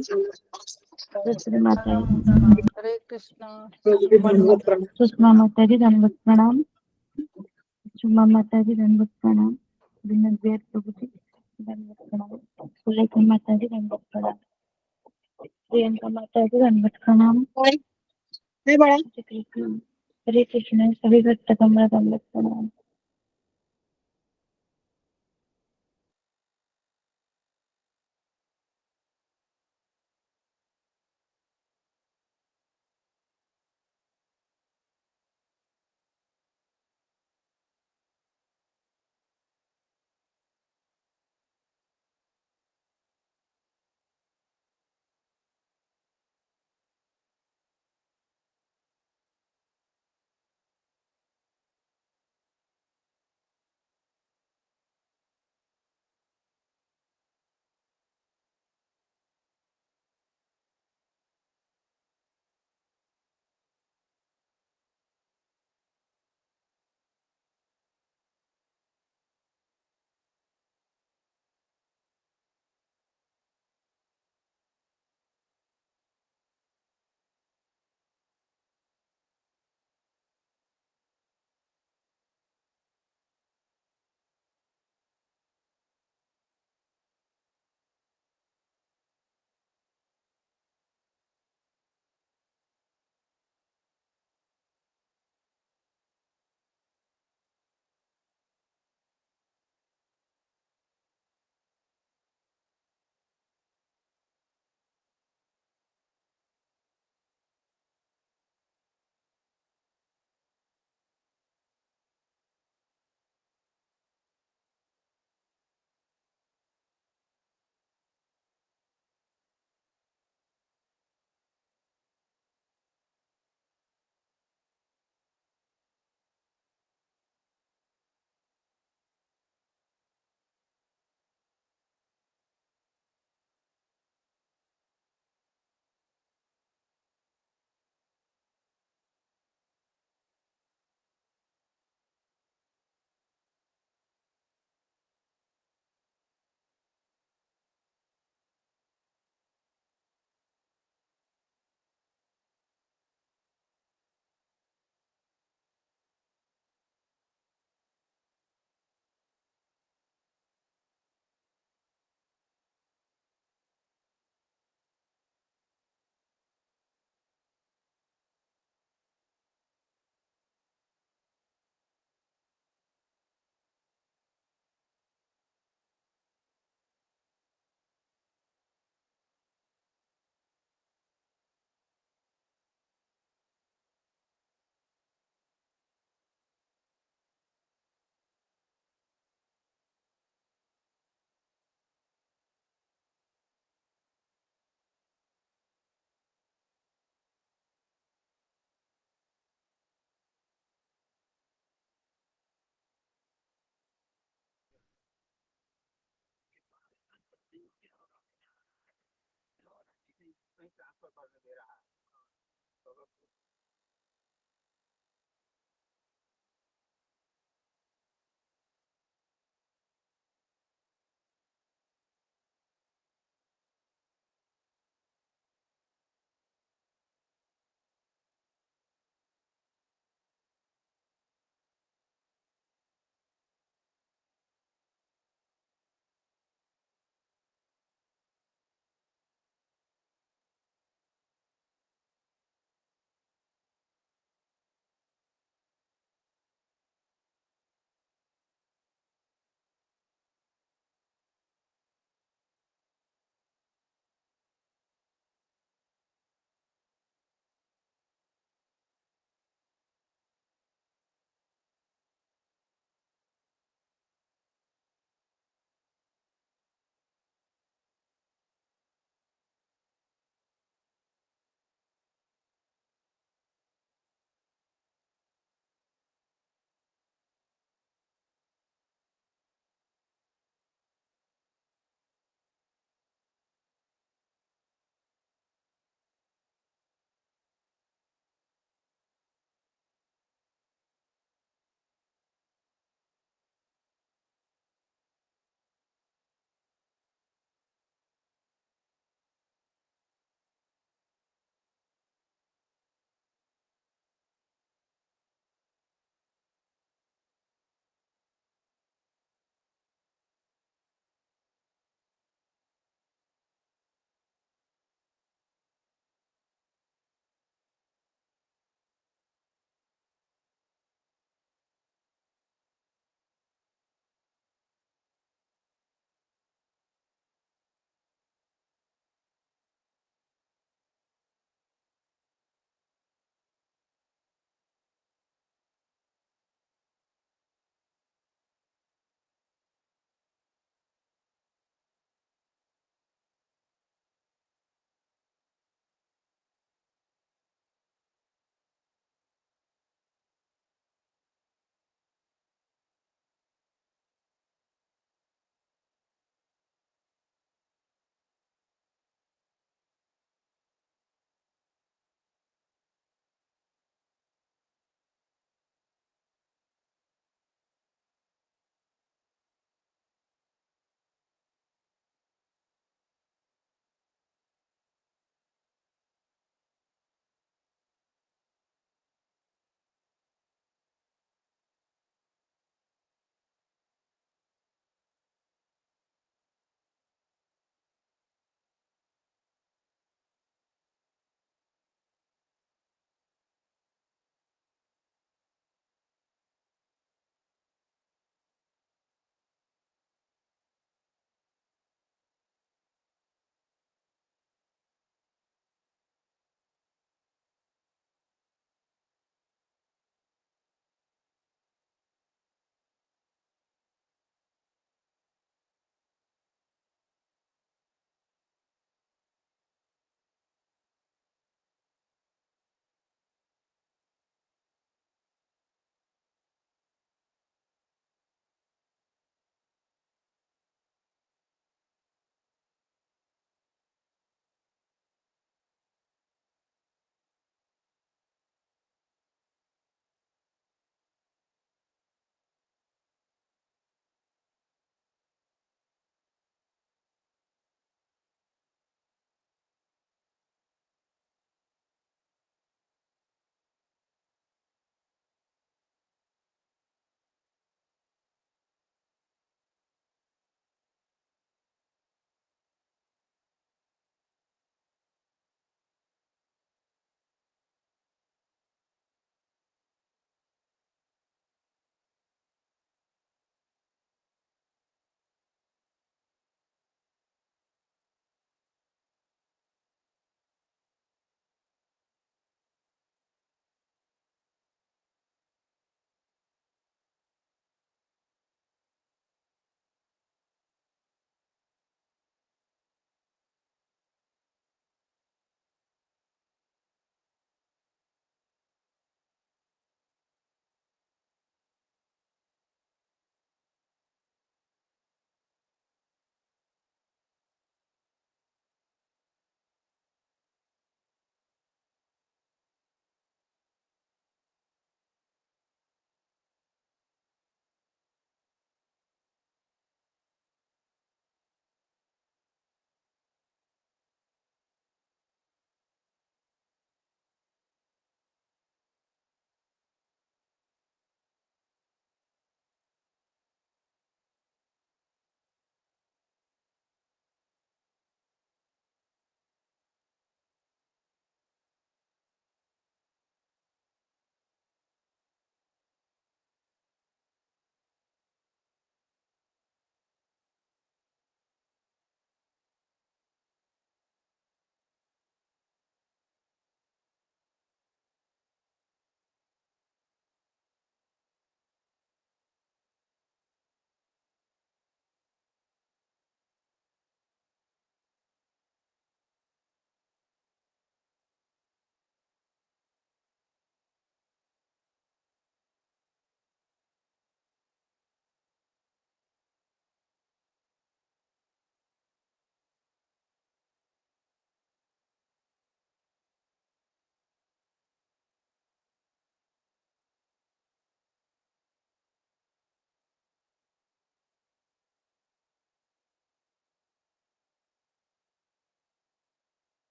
सुश्री माता जी हरे कृष्णा। सुषमा माता जी प्रणाम। सुमा माता जी प्रणाम। विनोद प्रभु जी प्रणाम। सुलेखा माता जी प्रणाम। प्रियंका माता जी प्रणाम। हरे कृष्ण सभी भक्त कमला प्रणाम।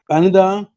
Canada,